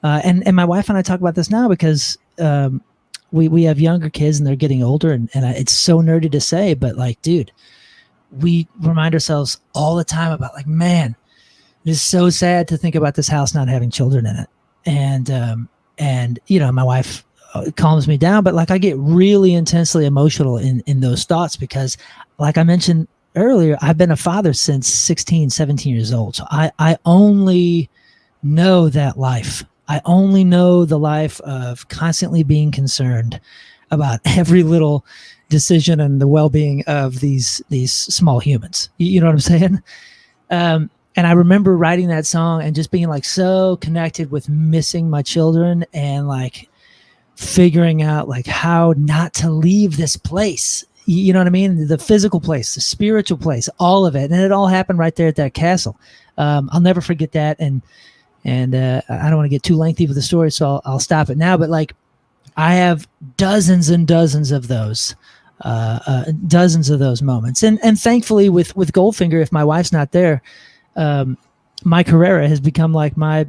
And my wife and I talk about this now because we have younger kids and they're getting older, and it's so nerdy to say, but like, dude, we remind ourselves all the time about like, man, it is so sad to think about this house not having children in it, and you know, my wife calms me down, but like I get really intensely emotional in those thoughts because, like I mentioned earlier, I've been a father since 16, 17 years old. So I only know that life. I only know the life of constantly being concerned about every little decision and the well-being of these small humans. You know what I'm saying? And I remember writing that song and just being like so connected with missing my children and like figuring out like how not to leave this place. You know what I mean? The physical place, the spiritual place, all of it. And it all happened right there at that castle. I'll never forget that. And I don't want to get too lengthy with the story, so I'll stop it now. But like, I have dozens and dozens of those moments. And thankfully with Goldfinger, if my wife's not there, my Carrera has become like my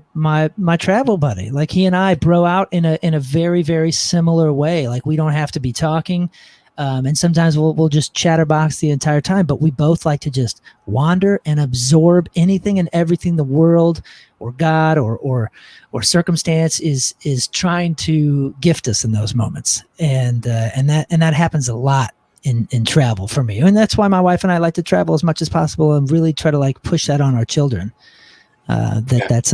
travel buddy. Like he and I bro out in a very, very similar way. Like we don't have to be talking. And sometimes we'll just chatterbox the entire time, but we both like to just wander and absorb anything and everything the world or God or circumstance is trying to gift us in those moments. And that happens a lot in travel for me. And that's why my wife and I like to travel as much as possible and really try to like push that on our children. It's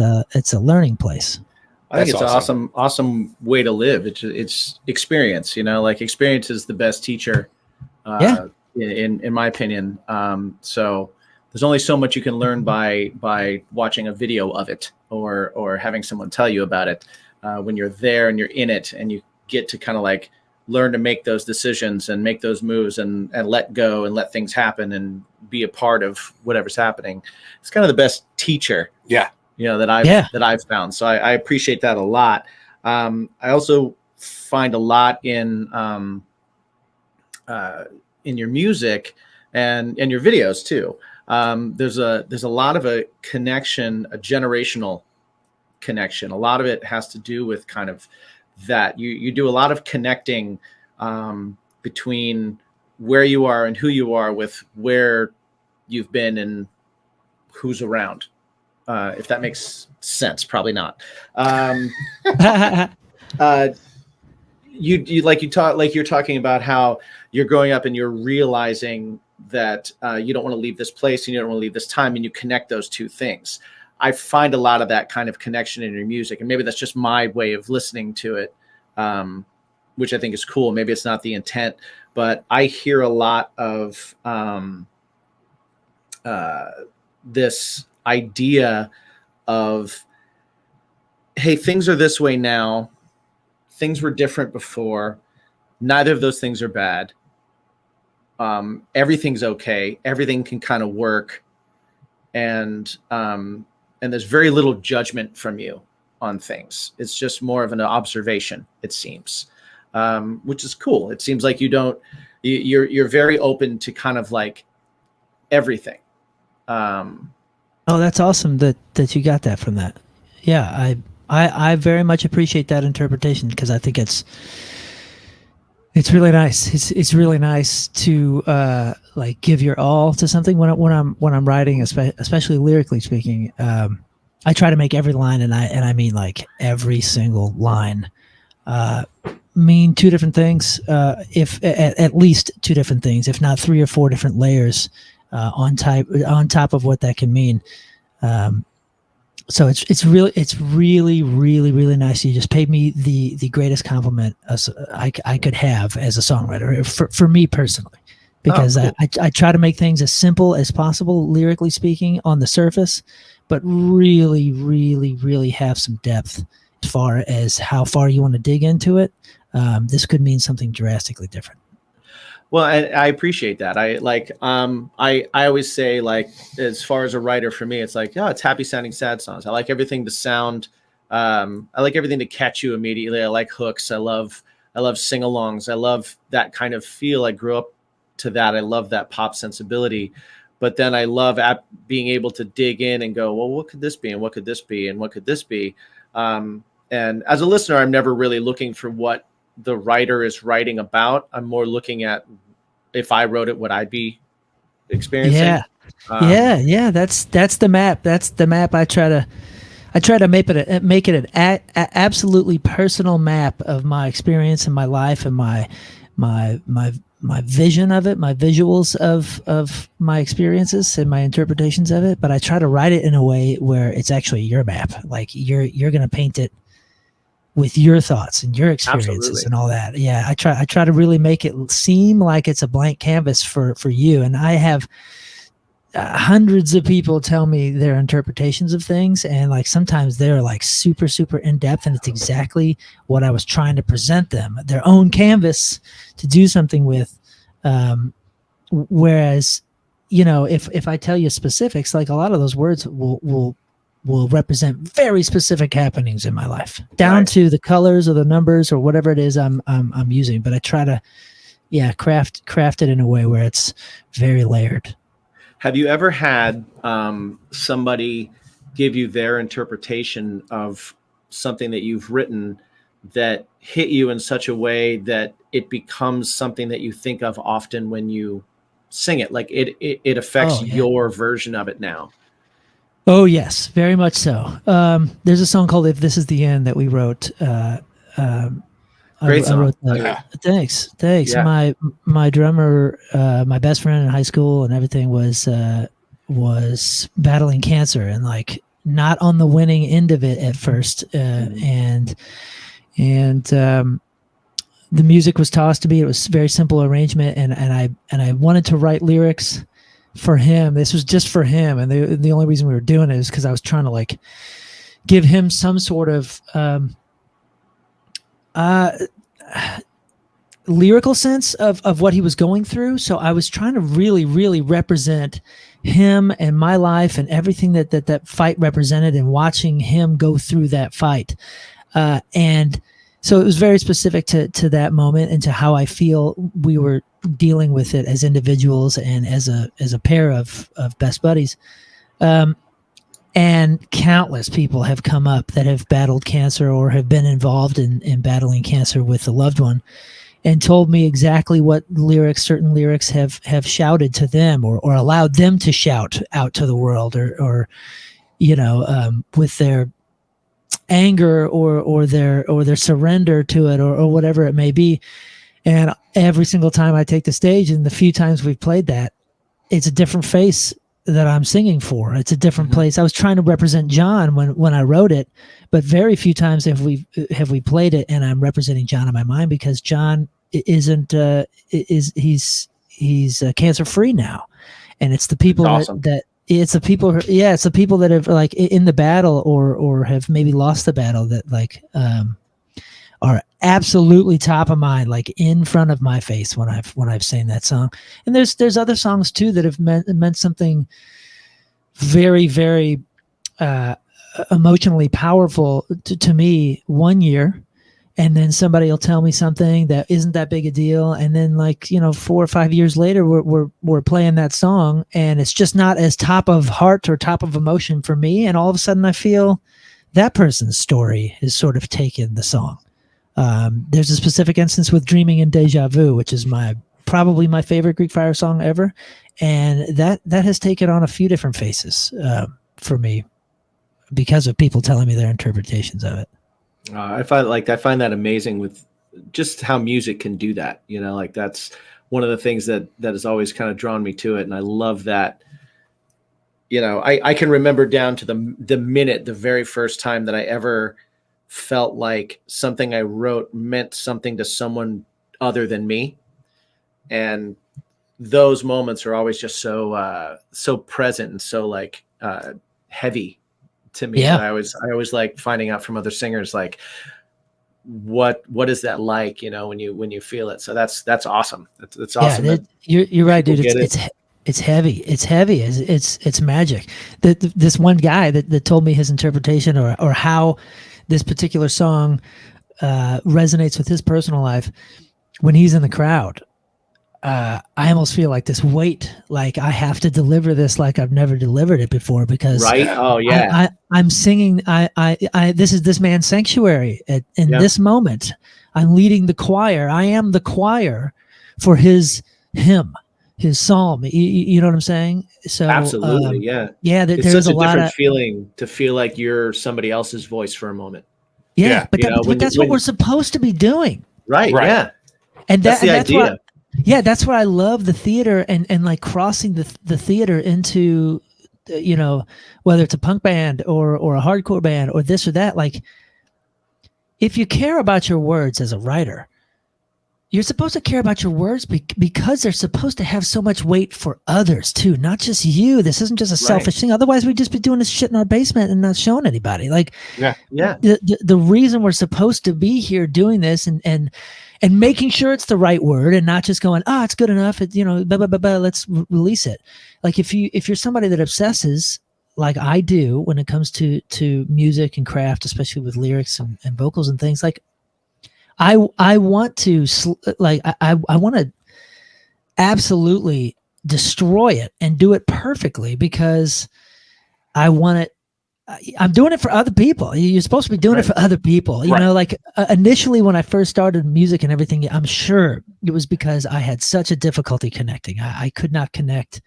a learning place. I think That's it's an awesome way to live. It's experience, like experience is the best teacher, in my opinion. So there's only so much you can learn by watching a video of it or having someone tell you about it. When you're there and you're in it and you get to kind of like learn to make those decisions and make those moves and let go and let things happen and be a part of whatever's happening. It's kind of the best teacher. Yeah. That I've found. So I appreciate that a lot. I also find a lot in your music and your videos too. There's a lot of a connection, a generational connection. A lot of it has to do with kind of that you do a lot of connecting between where you are and who you are with where you've been and who's around. If that makes sense, probably not. You're talking about how you're growing up and you're realizing that you don't want to leave this place and you don't want to leave this time, and you connect those two things. I find a lot of that kind of connection in your music, and maybe that's just my way of listening to it, which I think is cool. Maybe it's not the intent, but I hear a lot of this idea of, hey, things are this way now. Things were different before. Neither of those things are bad. Everything's okay. Everything can kind of work. And there's very little judgment from you on things. It's just more of an observation, it seems, which is cool. It seems like you're very open to kind of like everything. Oh, that's awesome that you got that from that. Yeah, I very much appreciate that interpretation because I think it's really nice. It's really nice to like give your all to something when I'm writing, especially lyrically speaking. I try to make every line, and I mean like every single line, mean two different things. If at least two different things, if not three or four different layers. On top of what that can mean. So it's really nice. You just paid me the greatest compliment I could have as a songwriter for me personally, because cool. I try to make things as simple as possible, lyrically speaking, on the surface, but really have some depth as far as how far you want to dig into it. This could mean something drastically different. Well, I appreciate that. I always say, like, as far as a writer, for me, it's like, it's happy sounding sad songs. I like everything to sound, I like everything to catch you immediately. I like hooks. I love sing-alongs. I love that kind of feel. I grew up to that. I love that pop sensibility. But then I love being able to dig in and go, well, what could this be? And what could this be? And what could this be? And as a listener, I'm never really looking for what the writer is writing about. I'm more looking at, if I wrote it, what I'd be experiencing. Yeah. That's the map. That's the map. I try to make it an absolutely personal map of my experience in my life and my vision of it, my visuals of my experiences and my interpretations of it. But I try to write it in a way where it's actually your map. Like you're going to paint it with your thoughts and your experiences. Absolutely. And all that. Yeah. I try to really make it seem like it's a blank canvas for you. And I have hundreds of people tell me their interpretations of things. And like, sometimes they're like super in depth, and it's exactly what I was trying to present them, their own canvas to do something with. Whereas, if I tell you specifics, like a lot of those words will represent very specific happenings in my life, down to the colors or the numbers or whatever it is I'm using. But I try to, craft it in a way where it's very layered. Have you ever had somebody give you their interpretation of something that you've written that hit you in such a way that it becomes something that you think of often when you sing it? Like it affects Oh, yeah. your version of it now. Oh yes, very much so. There's a song called "If This Is the End" that we wrote. Great song. I wrote that. Yeah. Thanks. Yeah. My drummer, my best friend in high school and everything was battling cancer and like not on the winning end of it at first. And the music was tossed to me. It was a very simple arrangement, and I wanted to write lyrics for him. This was just for him, and the only reason we were doing it is because I was trying to like give him some sort of lyrical sense of what he was going through. So I was trying to really, really represent him and my life and everything that fight represented, and watching him go through that fight. And so it was very specific to that moment and to how I feel we were dealing with it as individuals and as a pair of best buddies. And countless people have come up that have battled cancer or have been involved in battling cancer with a loved one, and told me exactly what certain lyrics have shouted to them or allowed them to shout out to the world, or with their anger or their surrender to it, or whatever it may be. And every single time I take the stage, and the few times we've played that, it's a different face that I'm singing for. It's a different place. I was trying to represent John when I wrote it, but very few times have we played it and I'm representing John in my mind, because John isn't he's cancer free now, and it's the people awesome. it's the people that have like in the battle or have maybe lost the battle that like are absolutely top of mind, like in front of my face when I've sang that song. And there's other songs too that have meant something very, very emotionally powerful to me one year, and then somebody will tell me something that isn't that big a deal, and then 4 or 5 years later we're playing that song and it's just not as top of heart or top of emotion for me, and all of a sudden I feel that person's story has sort of taken the song. There's a specific instance with Dreaming and Deja Vu, which is probably my favorite Greek Fire song ever, and that has taken on a few different faces for me because of people telling me their interpretations of it. I find that amazing with just how music can do that. Like that's one of the things that has always kind of drawn me to it, and I love that. I can remember down to the very first time that I ever felt like something I wrote meant something to someone other than me, and those moments are always just so present and so like heavy to me. Yeah. I always like finding out from other singers like what is that like, when you feel it. So that's awesome. That's awesome. Yeah, you're right, dude. It's heavy. It's heavy. It's magic. This one guy that told me his interpretation or how this particular song resonates with his personal life. When he's in the crowd, I almost feel like this weight, like I have to deliver this like I've never delivered it before, because right. Oh yeah. I'm singing. This is this man's sanctuary in this moment. I'm leading the choir. I am the choir for his hymn, his psalm. You know what I'm saying? So absolutely. Yeah. It's There's such a different feeling to feel like you're somebody else's voice for a moment. Yeah. But that's what we're supposed to be doing. Right. Yeah. And that's the idea. That's what I love the theater and like crossing the theater into, whether it's a punk band or a hardcore band or this or that. Like, if you care about your words as a writer, you're supposed to care about your words because they're supposed to have so much weight for others too, not just you. This isn't just a selfish thing. Otherwise, we'd just be doing this shit in our basement and not showing anybody. Like, the reason we're supposed to be here doing this and making sure it's the right word and not just going, it's good enough. Let's release it. Like if you're somebody that obsesses like I do when it comes to music and craft, especially with lyrics and vocals and things, like I want to I want to absolutely destroy it and do it perfectly, because I want it I'm doing it for other people. You're supposed to be doing it for other people. You know, like initially when I first started music and everything, I'm sure it was because I had such a difficulty connecting. I could not connect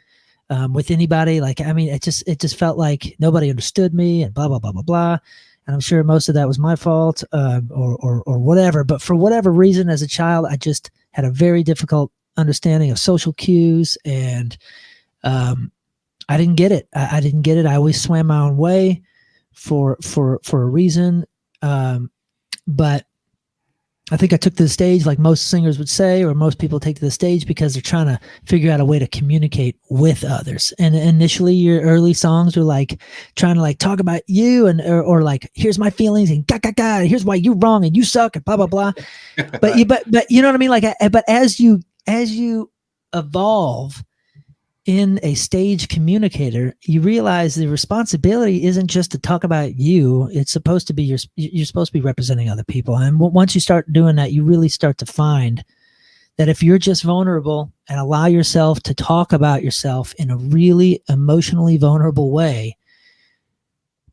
with anybody. Like, I mean, it just felt like nobody understood me and blah, blah, blah, blah, blah. And I'm sure most of that was my fault or whatever. But for whatever reason, as a child, I just had a very difficult understanding of social cues, and I didn't get it. I didn't get it. I always swam my own way for a reason. But I think I took to the stage like most singers would say, or most people take to the stage because they're trying to figure out a way to communicate with others. And initially your early songs are like trying to like talk about you and, or like, here's my feelings and here's why you're wrong and you suck and blah, blah, blah. but you know what I mean? Like, but as you evolve in a stage communicator, you realize the responsibility isn't just to talk about you. It's supposed to be you're supposed to be representing other people. And once you start doing that, you really start to find that if you're just vulnerable and allow yourself to talk about yourself in a really emotionally vulnerable way,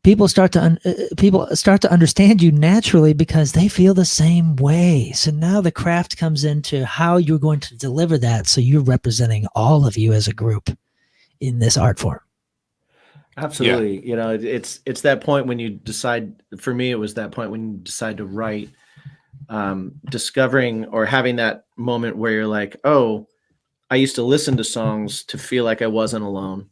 people start to understand you naturally because they feel the same way. So now the craft comes into how you're going to deliver that. So you're representing all of you as a group in this art form. Absolutely. You know, it's that point when you decide, for me, it was that point when you decide to write, discovering or having that moment where you're like, oh, I used to listen to songs to feel like I wasn't alone.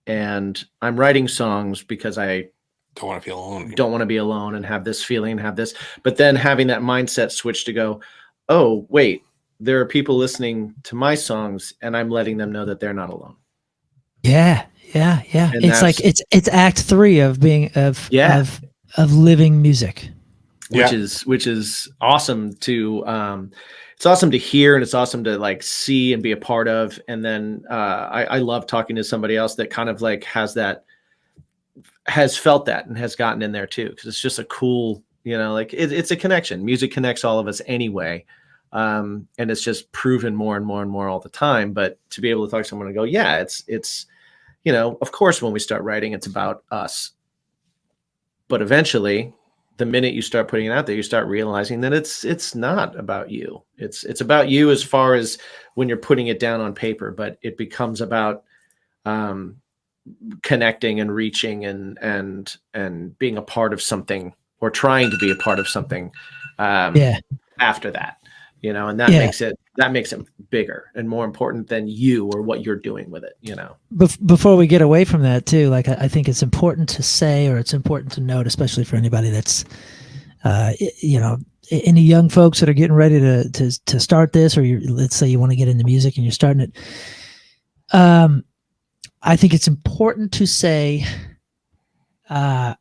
And I'm writing songs because I don't want to feel alone. Don't want to be alone and have this feeling and have this. But then having that mindset switch to go, oh, wait, there are people listening to my songs and I'm letting them know that they're not alone. Yeah. And it's like it's act 3 of being of living music. Which is awesome to it's awesome to hear, and it's awesome to like see and be a part of. And then I love talking to somebody else that kind of like has felt that and has gotten in there too, because it's just a cool, you know, like it's a connection. Music connects all of us anyway, and it's just proven more and more and more all the time. But to be able to talk to someone and go, yeah, it's you know, of course when we start writing, it's about us, but eventually, the minute you start putting it out there, you start realizing that it's not about you. It's about you as far as when you're putting it down on paper, but it becomes about connecting and reaching and being a part of something, or trying to be a part of something after that, you know, and that makes it bigger and more important than you or what you're doing with it, you know. Before we get away from that too, like I think it's important to say, or it's important to note, especially for anybody that's you know, any young folks that are getting ready to start this, or let's say you want to get into music and you're starting it. I think it's important to say, well,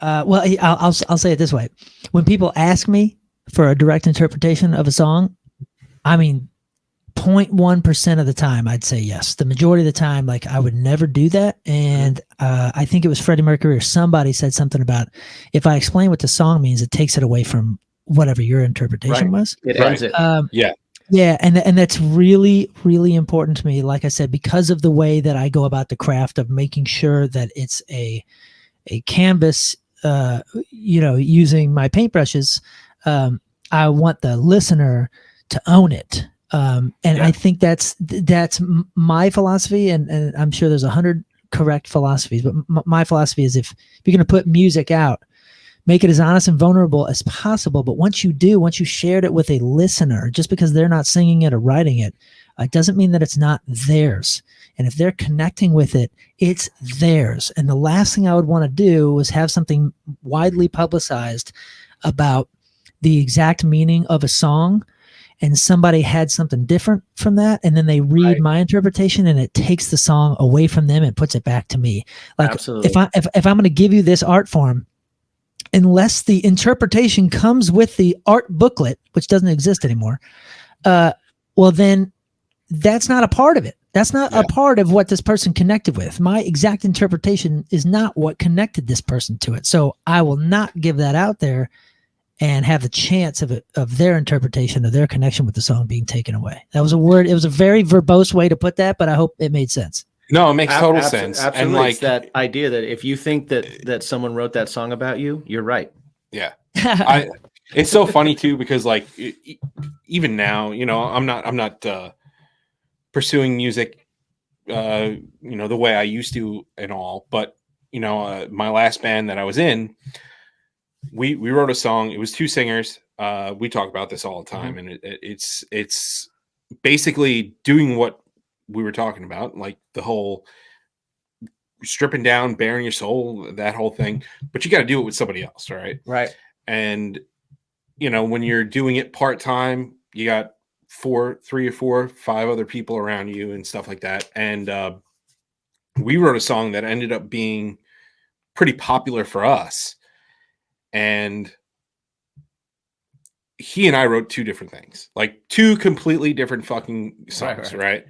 I'll say it this way. When people ask me for a direct interpretation of a song, I mean, 0.1% of the time I'd say yes. The majority of the time, like, I would never do that. And I think it was Freddie Mercury or somebody said something about, if I explain what the song means, it takes it away from whatever your interpretation was. It ends it. Yeah, and that's really, really important to me. Like I said, because of the way that I go about the craft of making sure that it's a canvas, you know, using my paintbrushes, I want the listener to own it. I think that's my philosophy, and I'm sure there's 100 correct philosophies, but my philosophy is, if you're going to put music out, make it as honest and vulnerable as possible. But once you shared it with a listener, just because they're not singing it or writing it, it doesn't mean that it's not theirs. And if they're connecting with it, it's theirs. And the last thing I would want to do was have something widely publicized about the exact meaning of a song, and somebody had something different from that, and then they read my interpretation, and it takes the song away from them and puts it back to me. Like, absolutely. if I'm going to give you this art form, unless the interpretation comes with the art booklet, which doesn't exist anymore, well, then that's not a part of it. That's not a part of what this person connected with. My exact interpretation is not what connected this person to it. So I will not give that out there and have the chance of their interpretation of their connection with the song being taken away. That was a word. It was a very verbose way to put that, but I hope it made sense. No, it makes total sense. Absolutely. And like It's that idea that if you think that someone wrote that song about you, you're right. yeah. It's so funny too because like even now, you know, I'm not pursuing music you know, the way I used to and all, but you know, my last band that I was in, we wrote a song. It was two singers. We talk about this all the time, and it's basically doing what we were talking about, like the whole stripping down, bearing your soul, that whole thing. But you got to do it with somebody else, right? Right. And you know, when you're doing it part time, you got 3 or 4, 5 other people around you and stuff like that. And we wrote a song that ended up being pretty popular for us. And he and I wrote 2 different things, like 2 completely different fucking songs, right?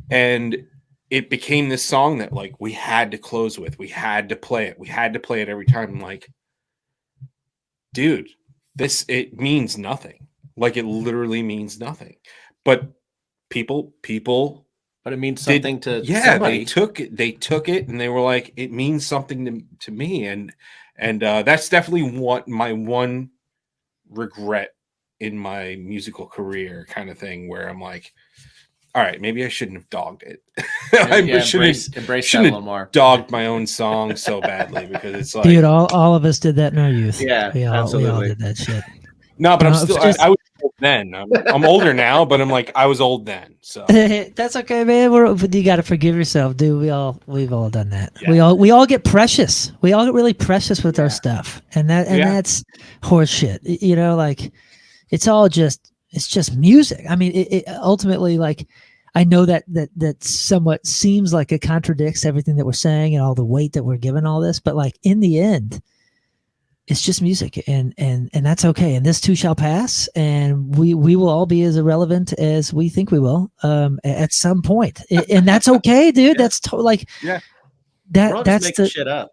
And it became this song that like we had to close with. We had to play it. We had to play it every time. I'm like, dude, it means nothing. Like it literally means nothing. But people But it means something to somebody. somebody. They took it and they were like, it means something to me. And that's definitely my one regret in my musical career kind of thing, where I'm like, all right, maybe I shouldn't have dogged it. I embrace that a little more. Dogged my own song so badly, because it's like, Dude, all of us did that in our youth. Yeah, we all absolutely. did that shit. no, but No, I'm it's still, just- I was old then. I'm older now, but I'm like, I was old then. So That's okay, man. You got to forgive yourself, dude. We've all done that. Yeah. We all get precious. We all get really precious with our stuff, and that's horse shit. You know, like it's just music. I mean, it ultimately, like, I know that somewhat seems like it contradicts everything that we're saying and all the weight that we're giving all this, but like in the end, it's just music, and that's okay. And this too shall pass, and we will all be as irrelevant as we think we will at some point, and that's okay, dude. That's like We're all just that's making the shit up.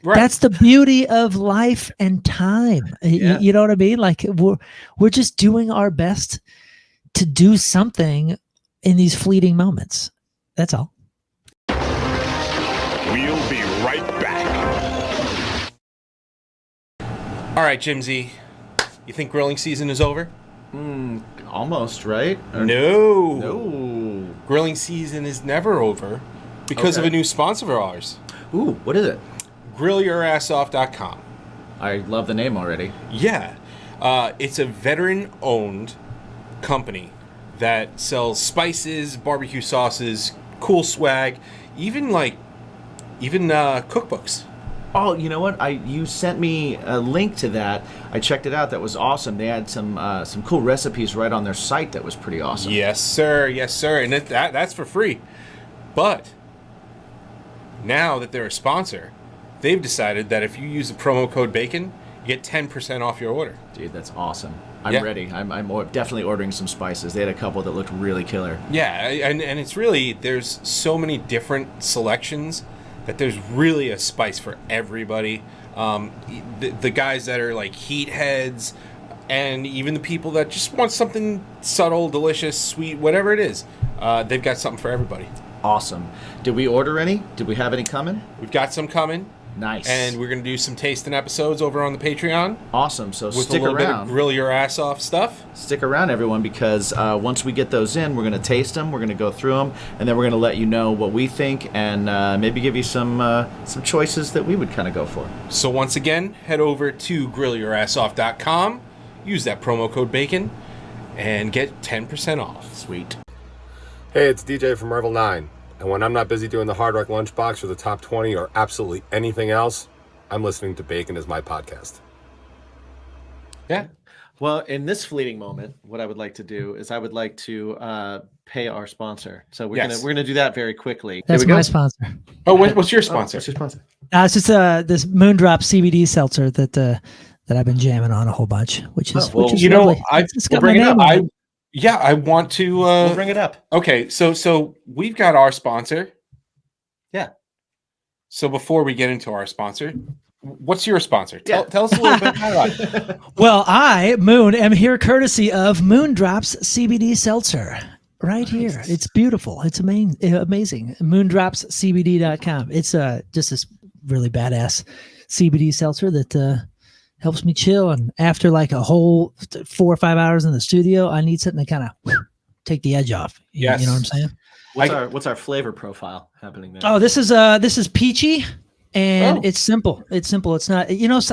right. that's the beauty of life and time. Yeah. You know what I mean? Like we're just doing our best to do something in these fleeting moments. That's all. We'll be right back. All right, Jim Z, you think grilling season is over? Almost, right? Or- No. No. Grilling season is never over because of Okay. a new sponsor of ours, Ooh, what is it? grillyourassoff.com. I love the name already. Yeah. It's a veteran-owned company that sells spices, barbecue sauces, cool swag, even cookbooks. Oh, you know what? You sent me a link to that. I checked it out. That was awesome. They had some cool recipes right on their site. That was pretty awesome. Yes, sir. Yes, sir. And that's for free. But now that they're a sponsor, they've decided that if you use the promo code BACON, you get 10% off your order. Dude, that's awesome. I'm Yeah. ready. I'm definitely ordering some spices. They had a couple that looked really killer. Yeah, and it's really, there's so many different selections that there's really a spice for everybody. The guys that are like heat heads, and even the people that just want something subtle, delicious, sweet, whatever it is, they've got something for everybody. Awesome. Did we order any? Did we have any coming? We've got some coming, Nice. and we're going to do some tasting episodes over on the Patreon awesome. So with stick a little bit around. of grill your ass off stuff. Stick around, everyone, because once we get those in, we're going to taste them, we're going to go through them, and then we're going to let you know what we think, and maybe give you some choices that we would kind of go for. So once again, head over to grillyourassoff.com, use that promo code BACON, and get 10% off. Sweet. Hey, it's DJ from Revel 9, and when I'm not busy doing the Hard Rock Lunchbox or the Top 20 or absolutely anything else, I'm listening to Bacon is my podcast. Yeah. Well, in this fleeting moment, what I would like to do is I would like to pay our sponsor. So we're gonna do that very quickly. That's Here we my go. sponsor. Oh, what's your sponsor? What's your sponsor? It's just this Moondrop CBD seltzer that I've been jamming on a whole bunch, which is well, which is You know, lovely. we'll It's got my bring it up. name on it. I want to. We'll bring it up. Okay, so we've got our sponsor. Yeah. So before we get into our sponsor, what's your sponsor? Yeah. Tell us a little bit about it. Well, I, Moon, am here courtesy of Moondrop's CBD seltzer. right here. It's beautiful. It's amazing. Moondropscbd.com. It's just this really badass CBD seltzer that helps me chill. And after like a whole 4 or 5 hours in the studio, I need something to kind of take the edge off. Yes. You know what I'm saying? What's our flavor profile happening there? Oh, this is peachy. And it's simple. It's simple. It's not,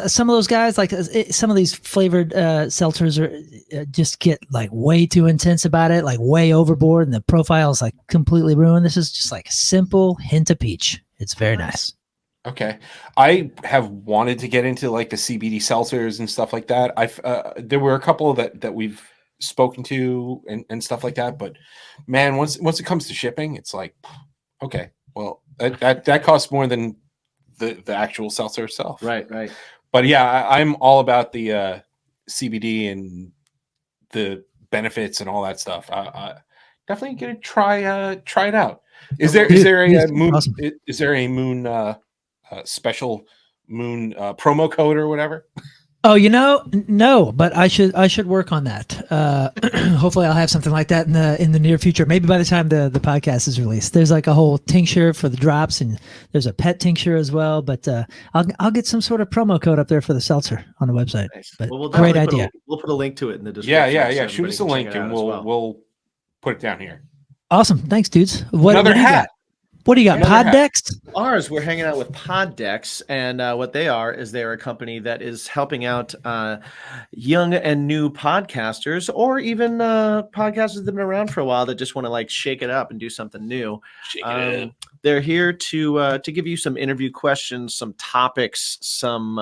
some of those guys, like some of these flavored seltzers are just get like way too intense about it, like way overboard, and the profile is like completely ruined. This is just like a simple hint of peach. It's very nice. Okay. I have wanted to get into like the CBD seltzers and stuff like that. There were a couple that we've spoken to and stuff like that, but man, once it comes to shipping, it's like, okay, well, that costs more than the actual seltzer itself. Right. But yeah, I'm all about the CBD and the benefits and all that stuff. I definitely gonna try it out. Is there a Moon special Moon promo code or whatever? Oh, no, but I should work on that. Hopefully I'll have something like that in the near future. Maybe by the time the podcast is released. There's like a whole tincture for the drops, and there's a pet tincture as well. But I'll get some sort of promo code up there for the seltzer on the website. Nice. But We'll great idea. We'll put a link to it in the description. Yeah. Shoot us a link and we'll put it down here. Awesome. Thanks, dudes. Another hat. What do you got? Pod decks? Ours, we're hanging out with Pod Decks, and what they are is they're a company that is helping out young and new podcasters, or even podcasters that have been around for a while that just want to like shake it up and do something new. They're here to give you some interview questions, some topics, some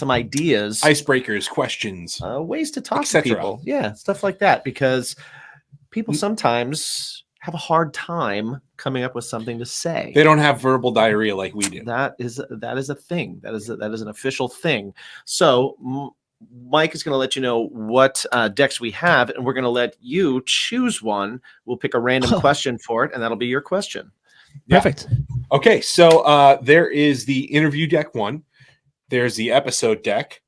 ideas, icebreakers, questions, ways to talk to people, stuff like that, because people sometimes have a hard time coming up with something to say. They don't have verbal diarrhea like we do. That is a thing. That is an official thing. So Mike is going to let you know what decks we have, and we're going to let you choose one. We'll pick a random question for it, and that'll be your question. Perfect. Okay, so there is the interview deck one. There's the episode deck,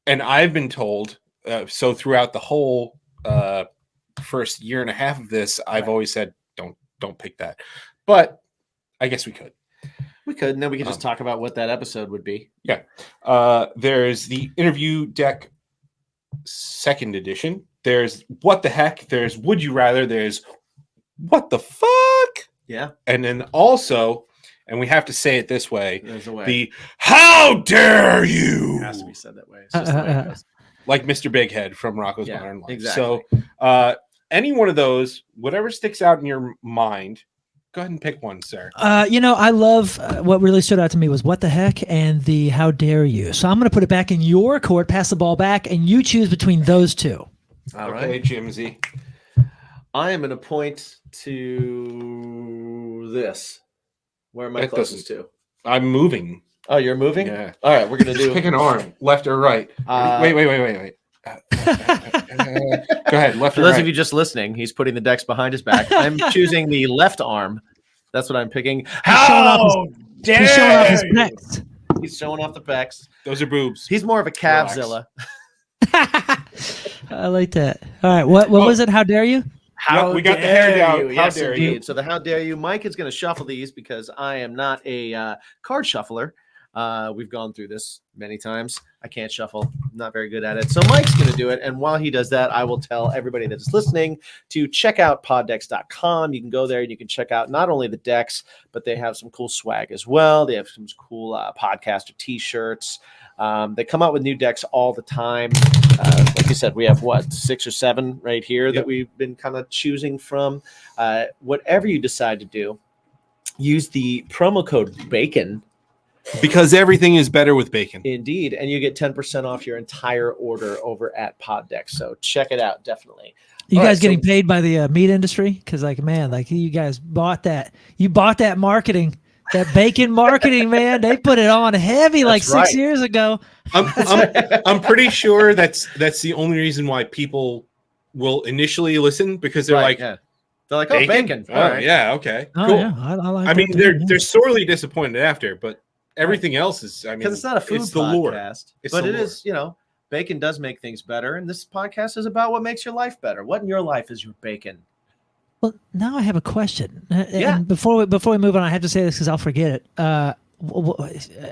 and I've been told so throughout the whole first year and a half of this, I've always said don't pick that, but I guess we could, and then we could just talk about what that episode would be. There's the interview deck second edition. There's what the heck, there's would you rather, there's what the fuck, and then also, and we have to say it this way, there's a way, the how dare you, it has to be said that way. It's just the way it goes. Like Mr. Big Head from Rocko's Modern Life. Exactly. So any one of those, whatever sticks out in your mind, go ahead and pick one, sir. I love what really stood out to me was what the heck and the how dare you. So I'm going to put it back in your court, pass the ball back, and you choose between those two. All okay, right. Jimsy. I am going to point to this. Where am I closest to? I'm moving. Oh, you're moving? Yeah. All right, we're going to do... Pick an arm, left or right. Wait. Go ahead, left For or those right. of you just listening, he's putting the decks behind his back. I'm choosing the left arm. That's what I'm picking. How dare he's showing off his pecs. He's showing off the pecs. Those are boobs. He's more of a Cavzilla. I like that. All right, what was it? How dare you? We got the hair down. How dare you? So the how dare you? Mike is going to shuffle these because I am not a card shuffler. We've gone through this many times. I can't shuffle. I'm not very good at it. So Mike's going to do it. And while he does that, I will tell everybody that is listening to check out poddex.com. You can go there and you can check out not only the decks, but they have some cool swag as well. They have some cool podcaster t-shirts. They come out with new decks all the time. Like you said, we have 6 or 7 right here that we've been kind of choosing from. Whatever you decide to do, use the promo code BACON. Because everything is better with bacon. Indeed. And you get 10% off your entire order over at Poddex. So check it out, definitely. You guys getting paid by the meat industry? Because you guys bought that. You bought that marketing, that bacon marketing, man. They put it on heavy like 6 years ago. I'm pretty sure that's the only reason why people will initially listen, because they're like, they're like, oh, bacon. Oh, right. Yeah, okay. Oh, cool. Yeah, I like I mean, they're sorely disappointed after, but everything else is, because it's not a food it's the podcast, lore. but it is, bacon does make things better, and this podcast is about what makes your life better. What in your life is your bacon? Well, now I have a question. Yeah. And before we move on, I have to say this because I'll forget it. I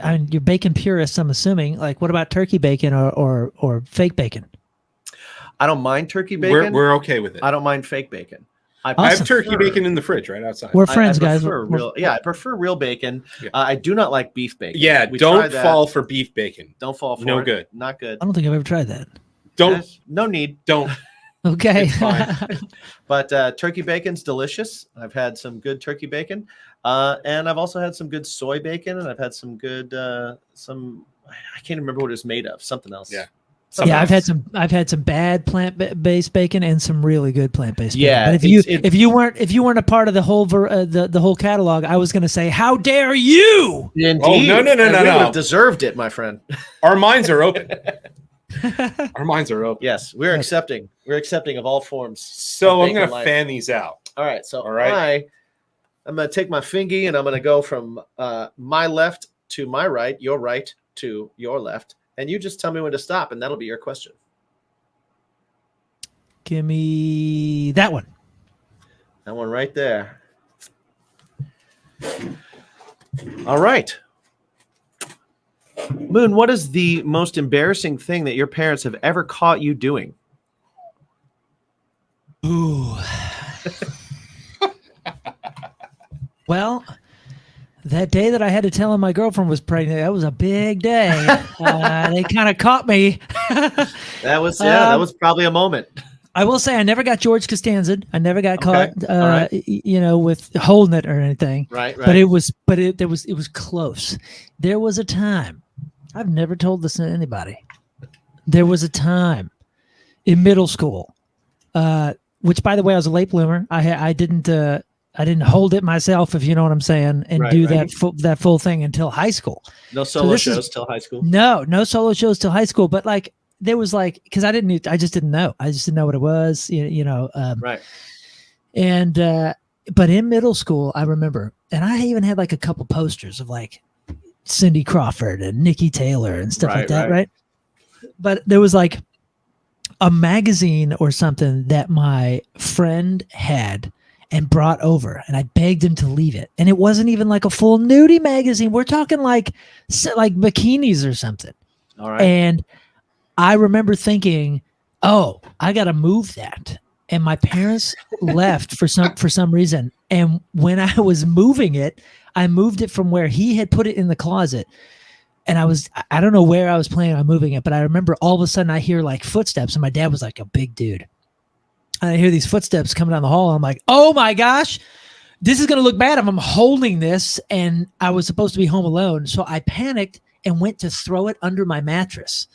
mean, you're bacon purists, I'm assuming. Like, what about turkey bacon or fake bacon? I don't mind turkey bacon. We're okay with it. I don't mind fake bacon. I I have Awesome. turkey bacon in the fridge right outside. We're friends, guys. prefer I prefer real bacon. Yeah. I do not like beef bacon. Yeah, We don't tried that. fall for beef bacon. Don't fall for No it. good. Not good. I don't think I've ever tried that. Don't Yes, no need. don't. Okay. It's fine. But turkey bacon's delicious. I've had some good turkey bacon, and I've also had some good soy bacon, and I've had some good I can't remember what it was made of. Something else. Yeah. Yeah, I've had some bad plant-based bacon and some really good plant-based bacon. Yeah, But if you weren't a part of the whole the whole catalog, I was going to say, how dare you? Indeed. Oh, no. And we would have deserved it, my friend. Our minds are open. Our minds are open. Yes, we're accepting. We're accepting of all forms. So of I'm going bacon to life. fan these out. All right. So All right. I'm going to take my fingy and I'm going to go from my left to my right, your right to your left, and you just tell me when to stop, and that'll be your question. Give me that one. That one right there. All right. Moon, what is the most embarrassing thing that your parents have ever caught you doing? Ooh. Well, that day that I had to tell him my girlfriend was pregnant, that was a big day. They kind of caught me. That was probably a moment. I will say I never got George Costanza. I never got caught, All right. with holding it or anything. Right. But it was close. There was a time. I've never told this to anybody. There was a time in middle school, which, by the way, I was a late bloomer. I didn't hold it myself, if you know what I'm saying, and Right, do right. that full thing until high school. No solo this is- shows till high school. No solo shows till high school. But like there was because I just didn't know. I just didn't know what it was. Right. And but in middle school, I remember, and I even had like a couple posters of like Cindy Crawford and Nikki Taylor and stuff like that, right? But there was like a magazine or something that my friend had and brought over, and I begged him to leave it. And it wasn't even like a full nudie magazine. We're talking like bikinis or something. All right. And I remember thinking, oh, I got to move that. And my parents left for some reason. And when I was moving it, I moved it from where he had put it in the closet. And I don't know where I was planning on moving it, but I remember all of a sudden I hear like footsteps, and my dad was like a big dude. And I hear these footsteps coming down the hall. And I'm like, oh my gosh, this is going to look bad if I'm holding this. And I was supposed to be home alone. So I panicked and went to throw it under my mattress.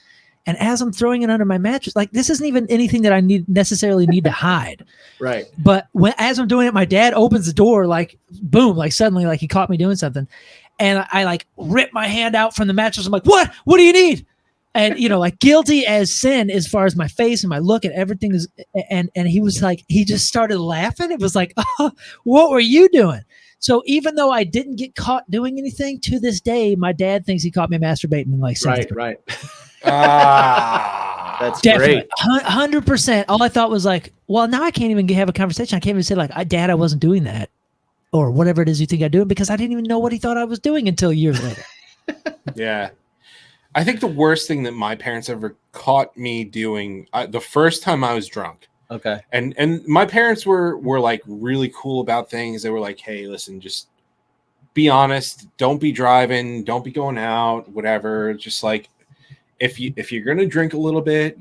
And as I'm throwing it under my mattress, like this isn't even anything that I necessarily need to hide. Right. But as I'm doing it, my dad opens the door, like boom, like suddenly, like he caught me doing something. And I like ripped my hand out from the mattress. I'm like, what do you need? And, like guilty as sin as far as my face and my look and everything is. And he was like, he just started laughing. It was like, oh, what were you doing? So even though I didn't get caught doing anything, to this day, my dad thinks he caught me masturbating in like seventh grade. Right. That's Definitely. great. 100%. All I thought was like, well, now I can't even have a conversation. I can't even say like, Dad, I wasn't doing that, or whatever it is you think I do, because I didn't even know what he thought I was doing until years later. Yeah. I think the worst thing that my parents ever caught me doing, the first time I was drunk, Okay. and my parents were like really cool about things. They were like, hey, listen, just be honest. Don't be driving. Don't be going out, whatever. Just like, if you're going to drink a little bit,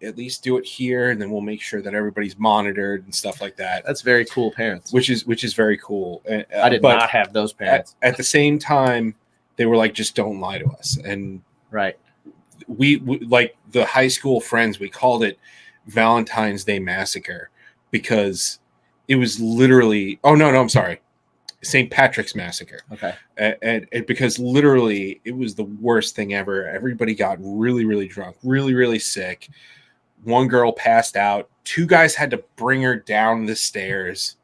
at least do it here. And then we'll make sure that everybody's monitored and stuff like that. That's very cool parents. Which is very cool. I did not have those parents. At the same time, they were like, just don't lie to us. And right. We like the high school friends, we called it Valentine's Day Massacre, because it was literally, I'm sorry, St. Patrick's Massacre. Okay. And because literally it was the worst thing ever. Everybody got really, really drunk, really, really sick. One girl passed out. Two guys had to bring her down the stairs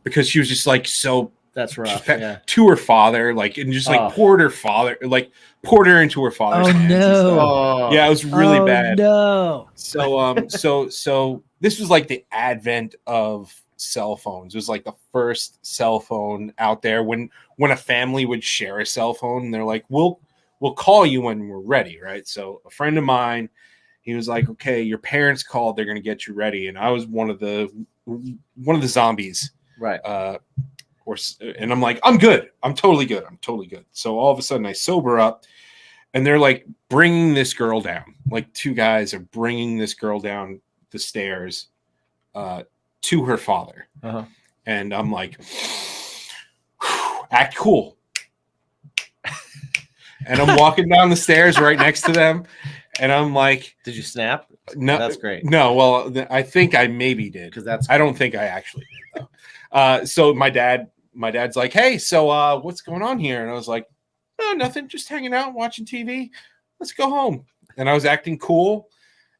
because she was just like so That's rough. just Yeah. to her father, like, and just like Oh. poured her into her father's Oh, hands. And no. stuff. Oh. Yeah, it was really Oh, bad. No. So this was like the advent of cell phones. It was like the first cell phone out there when a family would share a cell phone, and they're like, we'll call you when we're ready, right? So a friend of mine, he was like, okay, your parents called, they're gonna get you ready. And I was one of the zombies. Right. And I'm like, I'm good. I'm totally good. So all of a sudden I sober up, and they're like bringing this girl down. Like two guys are bringing this girl down the stairs to her father. Uh-huh. And I'm like, act cool. And I'm walking down the stairs right next to them. And I'm like, did you snap? No, That's great. No, well, I think I maybe did. Because I don't think I actually did, though. So my dad's like, hey, so what's going on here? And I was like, oh, nothing, just hanging out, watching TV. Let's go home. And I was acting cool.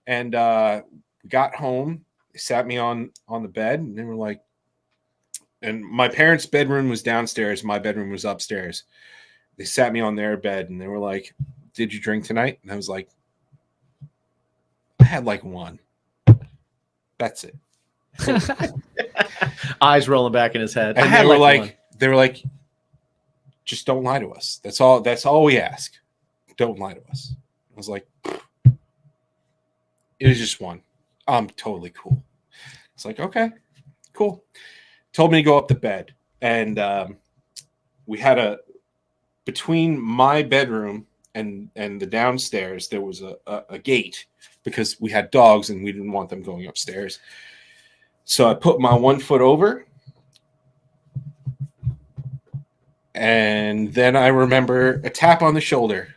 And we got home. They sat me on the bed, and they were like, and my parents' bedroom was downstairs. My bedroom was upstairs. They sat me on their bed, and they were like, did you drink tonight? And I was like, I had like one. That's it. Eyes rolling back in his head. And they were like, just don't lie to us. That's all we ask. Don't lie to us. I was like, it was just one. I'm totally cool. It's like, okay, cool. Told me to go up to bed. And we had between my bedroom and the downstairs, there was a gate because we had dogs and we didn't want them going upstairs. So I put my 1 foot over, and then I remember a tap on the shoulder,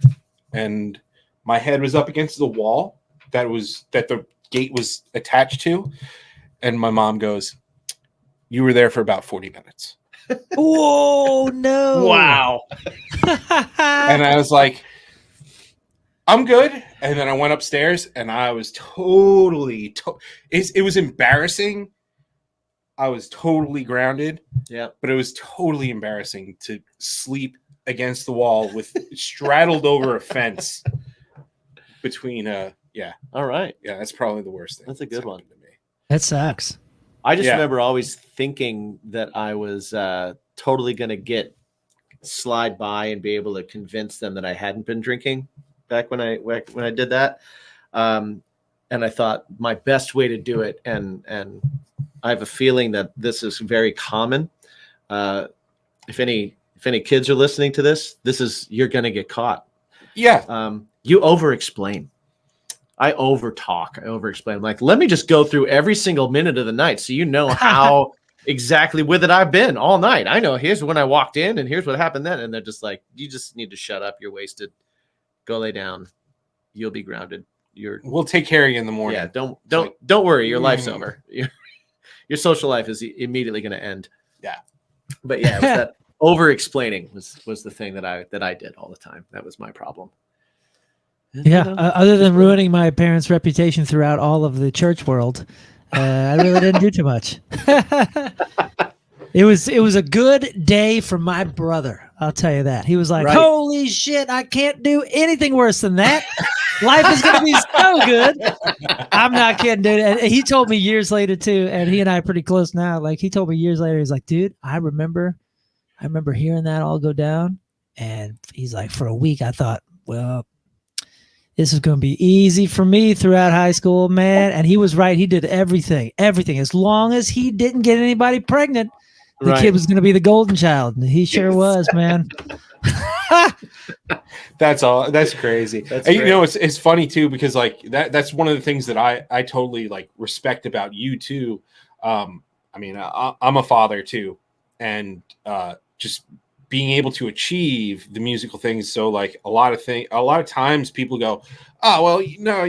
and my head was up against the wall that the gate was attached to, and my mom goes, "You were there for about 40 minutes." Whoa, no. Wow. And I was like, I'm good. And then I went upstairs, and I was totally it was embarrassing. I was totally grounded. Yeah. But it was totally embarrassing to sleep against the wall with straddled over a fence between yeah. All right. Yeah, that's probably the worst thing. That's a good one. To me. That sucks. I just Yeah. remember always thinking that I was totally going to slide by and be able to convince them that I hadn't been drinking back when I did that. And I thought my best way to do it, and I have a feeling that this is very common. If any kids are listening to this, you're going to get caught. Yeah. You over-explain. I over-talk. I over-explain. I'm like, let me just go through every single minute of the night so you know how exactly with it I've been all night. I know here's when I walked in and here's what happened then. And they're just like, you just need to shut up. You're wasted. Go lay down. You'll be grounded. We'll take care of you in the morning. Yeah, don't worry. Your life's over. Your social life is immediately going to end. Yeah. But yeah, it was that over-explaining was the thing that I did all the time. That was my problem. Yeah. Other than ruining my parents' reputation throughout all of the church world, I really didn't do too much. It was a good day for my brother. I'll tell you that. He was like, Right. holy shit, I can't do anything worse than that. Life is going to be so good. I'm not kidding, dude. And he told me years later too, and he and I are pretty close now. Like he told me years later, he's like, dude, I remember hearing that all go down. And he's like, for a week, I thought, well, this is going to be easy for me throughout high school, man. And he was right. He did everything. As long as he didn't get anybody pregnant, the Right. kid was going to be the golden child. And he sure was, man. That's all. That's crazy. That's And, you great. know, it's funny too, because like that's one of the things that I totally like respect about you too. I mean, I'm a father too, and just being able to achieve the musical things. So like a lot of times people go, oh, well, no,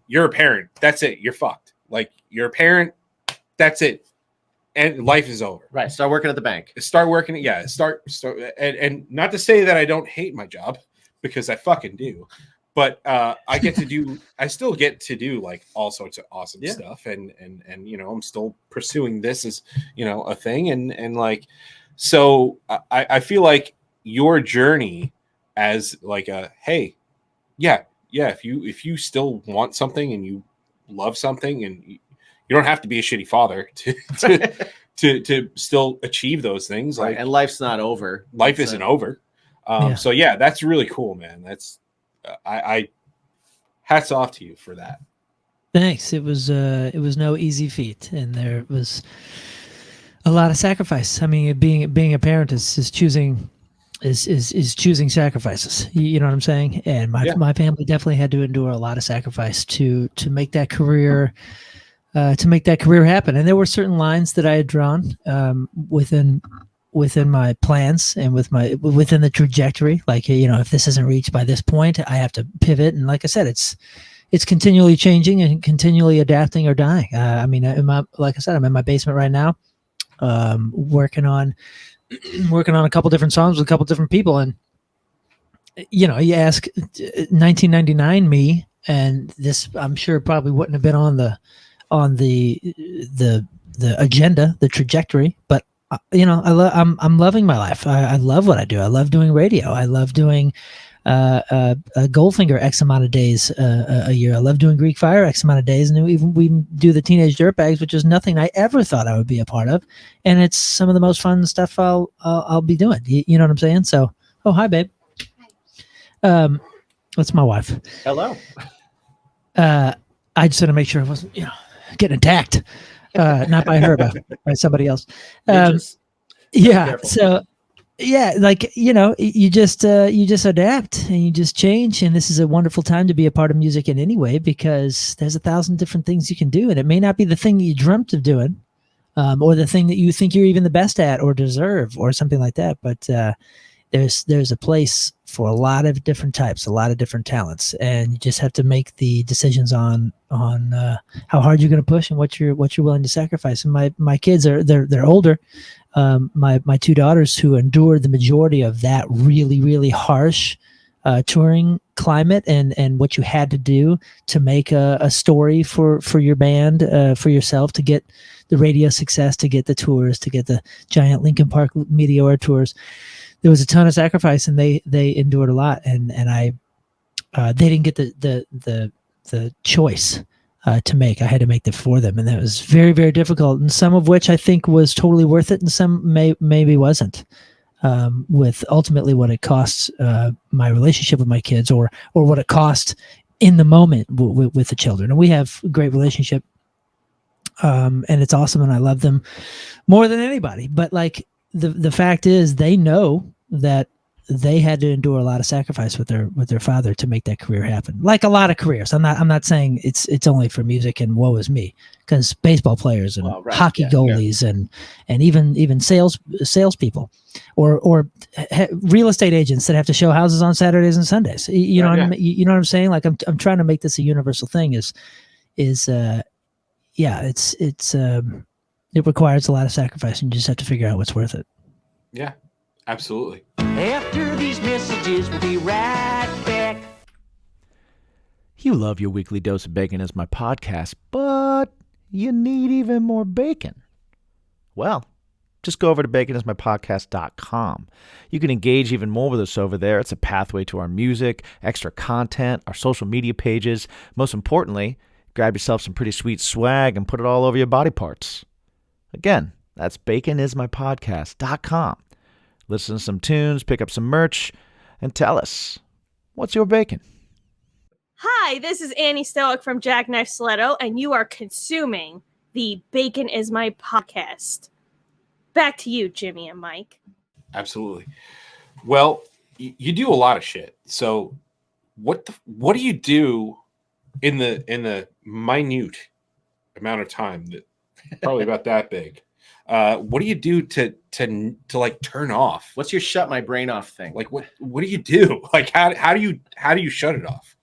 you're a parent. That's it. You're fucked. Like you're a parent. That's it. And life is over. Right. Start working at the bank. Start working. Yeah. Start. And not to say that I don't hate my job, because I fucking do, but I still get to do like all sorts of awesome stuff. And, you know, I'm still pursuing this as, you know, a thing. And like, So I feel like your journey as like a, hey, yeah, if you still want something and you love something, and you don't have to be a shitty father to still achieve those things. Right. Like, And life's not over. Life isn't over. So yeah, that's really cool, man. That's I hats off to you for that. Thanks. It was no easy feat, and there was a lot of sacrifice. I mean, being a parent is choosing choosing sacrifices. You know what I'm saying? And my family definitely had to endure a lot of sacrifice to make that career happen. And there were certain lines that I had drawn within my plans and within the trajectory. Like, if this isn't reached by this point, I have to pivot. And like I said, it's continually changing and continually adapting or dying. I mean, like I said, I'm in my basement right now, working on a couple different songs with a couple different people. And, you ask 1999 me, and this, I'm sure, probably wouldn't have been on the agenda, the trajectory, but I'm loving my life. I love what I do. I love doing radio. I love doing a Goldfinger X amount of days a year. I love doing Greek Fire X amount of days, and even we do the Teenage Dirtbags, which is nothing I ever thought I would be a part of, and it's some of the most fun stuff I'll be doing. You know what I'm saying? So, oh, hi, babe. That's my wife. Hello. I just had to make sure I wasn't, getting attacked, not by her, but by somebody else. Yeah. So, yeah, like, you just adapt and you just change. And this is a wonderful time to be a part of music in any way, because there's 1,000 different things you can do. And it may not be the thing you dreamt of doing, or the thing that you think you're even the best at or deserve or something like that. But there's a place for a lot of different types, a lot of different talents, and you just have to make the decisions on how hard you're going to push and what you're willing to sacrifice. And my kids they're older. My two daughters, who endured the majority of that really, really harsh touring climate and what you had to do to make a story for your band, for yourself, to get the radio success, to get the tours, to get the giant Linkin Park Meteor tours. There was a ton of sacrifice, and they endured a lot, and they didn't get the choice to make. I had to make it for them, and that was very, very difficult. And some of which I think was totally worth it, and some maybe wasn't. With ultimately what it costs my relationship with my kids, or what it cost in the moment with the children. And we have a great relationship, and it's awesome, and I love them more than anybody. But like, the fact is, they know that they had to endure a lot of sacrifice with their father to make that career happen. Like a lot of careers. I'm not saying it's only for music and woe is me, because baseball players and hockey goalies and even salespeople or real estate agents that have to show houses on Saturdays and Sundays. You know what I'm saying? Like, I'm trying to make this a universal thing. It requires a lot of sacrifice, and you just have to figure out what's worth it. Yeah, absolutely. After these messages, we'll be right back. You love your weekly dose of bacon as my podcast, but you need even more bacon. Well, just go over to baconismypodcast.com. You can engage even more with us over there. It's a pathway to our music, extra content, our social media pages. Most importantly, grab yourself some pretty sweet swag and put it all over your body parts. Again, that's baconismypodcast.com. Listen to some tunes, pick up some merch, and tell us, what's your bacon? Hi, this is Annie Stoic from Jackknife Stiletto, and you are consuming the Bacon is My Podcast. Back to you, Jimmy and Mike. Absolutely. Well, you do a lot of shit. So what do you do in the minute amount of time, that probably about that big? What do you do to like turn off? What's your shut my brain off thing? Like, what do you do? Like, how do you shut it off?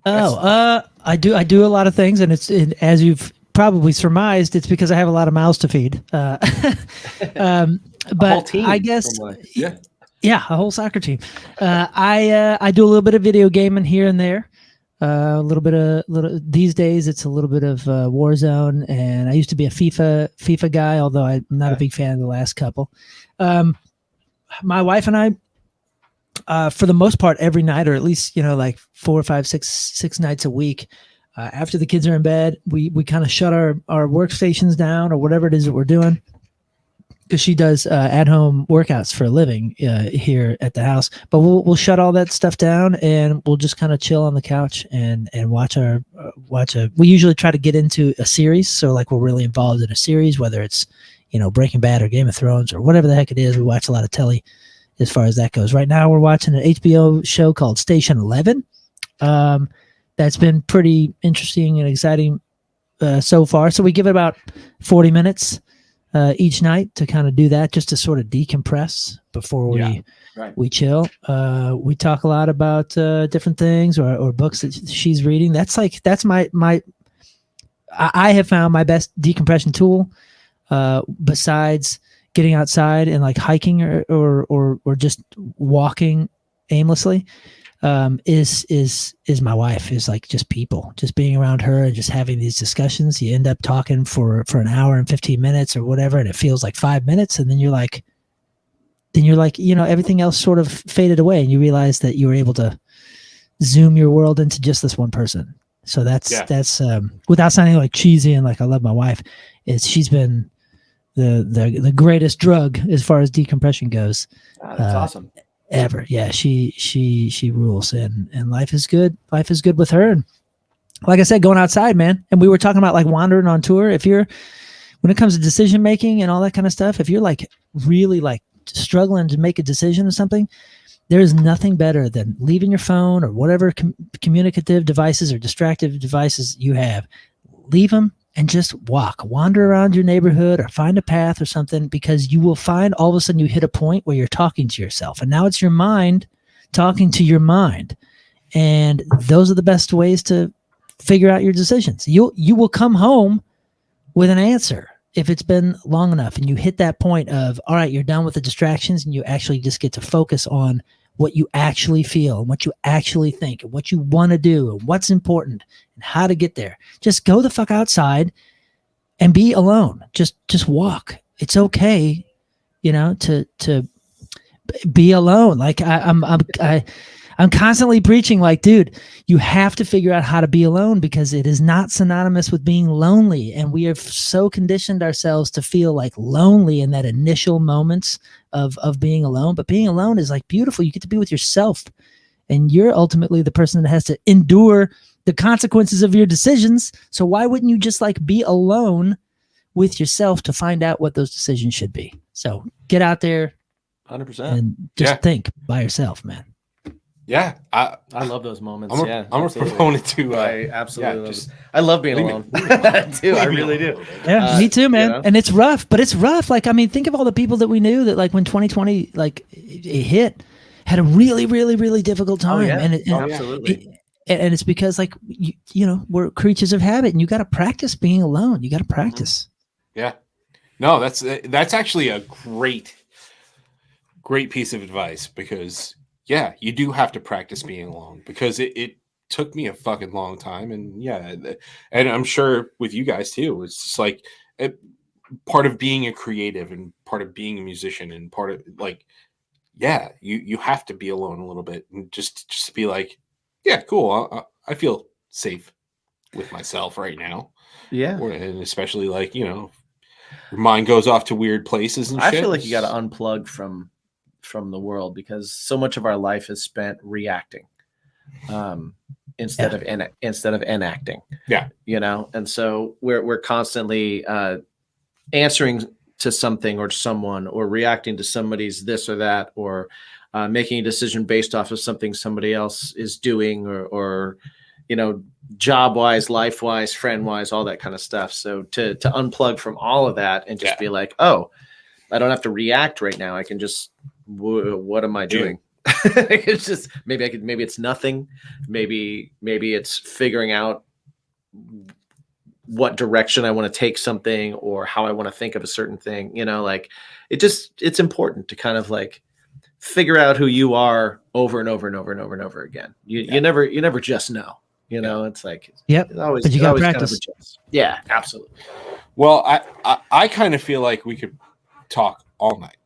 I do a lot of things, and as you've probably surmised, it's because I have a lot of mouths to feed. But whole team, I guess, a whole soccer team. I do a little bit of video gaming here and there. A little bit of these days. It's a little bit of Warzone, and I used to be a FIFA guy, although I'm not a big fan of the last couple. My wife and I, for the most part, every night, or at least like 4 or 5, 6 nights a week, after the kids are in bed, we kind of shut our workstations down or whatever it is that we're doing. Because she does at-home workouts for a living here at the house, but we'll shut all that stuff down and we'll just kind of chill on the couch and watch we usually try to get into a series, so like we're really involved in a series, whether it's Breaking Bad or Game of Thrones or whatever the heck it is. We watch a lot of telly as far as that goes. Right now we're watching an HBO show called Station 11. That's been pretty interesting and exciting so far. So we give it about 40 minutes each night to kind of do that, just to sort of decompress before we chill. We talk a lot about different things or books that she's reading. That's my I have found my best decompression tool, besides getting outside and like hiking or just walking aimlessly, is my wife. Is like just people, just being around her and just having these discussions. You end up talking for an hour and 15 minutes or whatever, and it feels like 5 minutes, and then you're like everything else sort of faded away, and you realize that you were able to zoom your world into just this one person. So that's without sounding like cheesy and like I love my wife, she's been the greatest drug as far as decompression goes. That's awesome. Ever. Yeah, she rules, and life is good. Life is good with her. And like I said, going outside, man. And we were talking about like wandering on tour. When it comes to decision making and all that kind of stuff, if you're like really like struggling to make a decision or something, there is nothing better than leaving your phone or whatever communicative devices or distractive devices you have. Leave them and just wander around your neighborhood or find a path or something, because you will find all of a sudden you hit a point where you're talking to yourself, and now it's your mind talking to your mind. And those are the best ways to figure out your decisions. You will come home with an answer if it's been long enough and you hit that point of, all right, you're done with the distractions and you actually just get to focus on what you actually feel and what you actually think and what you want to do and what's important and how to get there. Just go the fuck outside and be alone. Just walk. It's okay, to be alone. Like I'm constantly preaching like, dude, you have to figure out how to be alone, because it is not synonymous with being lonely. And we have so conditioned ourselves to feel like lonely in that initial moments of being alone. But being alone is like beautiful. You get to be with yourself, and you're ultimately the person that has to endure the consequences of your decisions. So why wouldn't you just like be alone with yourself to find out what those decisions should be? So get out there 100% and just think by yourself, man. Yeah, I love those moments. I'm a proponent too. I absolutely love it. I love being alone too. I really do. Yeah, me too, man. And it's rough, but it's rough. Like, I mean, think of all the people that we knew that like when 2020 like it hit, had a really, really, really difficult time. Oh, yeah. And absolutely. And it's because like we're creatures of habit, and you got to practice being alone. You got to practice. Yeah. No, that's actually a great piece of advice, because yeah, you do have to practice being alone, because it took me a fucking long time. And yeah, and I'm sure with you guys too, it's just like part of being a creative and part of being a musician and part of like, yeah, you have to be alone a little bit and just be like, yeah, cool. I feel safe with myself right now. Yeah. And especially like, your mind goes off to weird places and shit. I feel like you got to unplug from the world, because so much of our life is spent reacting instead of enacting. Yeah. And so we're constantly answering to something or to someone, or reacting to somebody's this or that, or making a decision based off of something somebody else is doing, or job wise, life wise, friend wise, all that kind of stuff. So to unplug from all of that and just be like, oh, I don't have to react right now. I can just, what am I doing? It's just maybe it's nothing. Maybe it's figuring out what direction I want to take something, or how I want to think of a certain thing. Like it's important to kind of like figure out who you are over and over and over and over and over again. You never just know. You know, it's like Yep. it always, But you it gotta always kind of practice. adjusts. Yeah, absolutely. Well, I kind of feel like we could talk all night,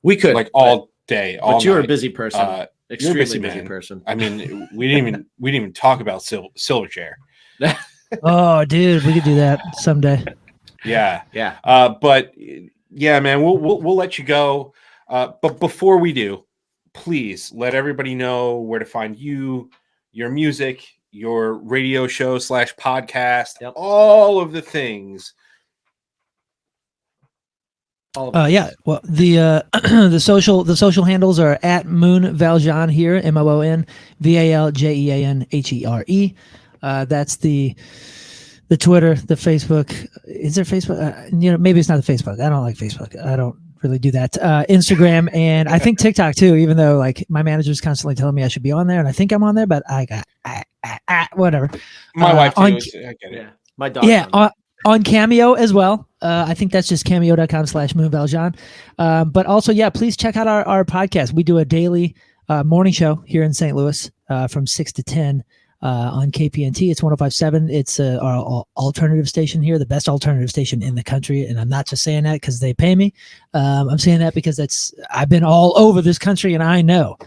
We could like all day, all but you're a night. busy person. You're a Extremely busy man. person. I mean, we didn't even talk about Silverchair. Oh, dude, we could do that someday. Yeah. Yeah. But yeah, man, we'll let you go. But before we do, please let everybody know where to find you, your music, your radio show / podcast, Yep. all of the things. Yeah. Well, the the social handles are at Moon Valjean here, MoonValjeanHere. That's the Twitter, the Facebook. Is there Facebook? Maybe it's not the Facebook. I don't like Facebook. I don't really do that. Instagram and I think TikTok too. Even though like my manager's constantly telling me I should be on there, and I think I'm on there, but I got whatever. My wife too. On, I get it. Yeah. My dog. yeah. On Cameo as well. I think that's just cameo.com/Moon Valjean. But also, yeah, please check out our podcast. We do a daily morning show here in St. Louis from 6 to 10 on KPNT. It's 105.7. It's our alternative station here, the best alternative station in the country. And I'm not just saying that because they pay me. I'm saying that because I've been all over this country and I know.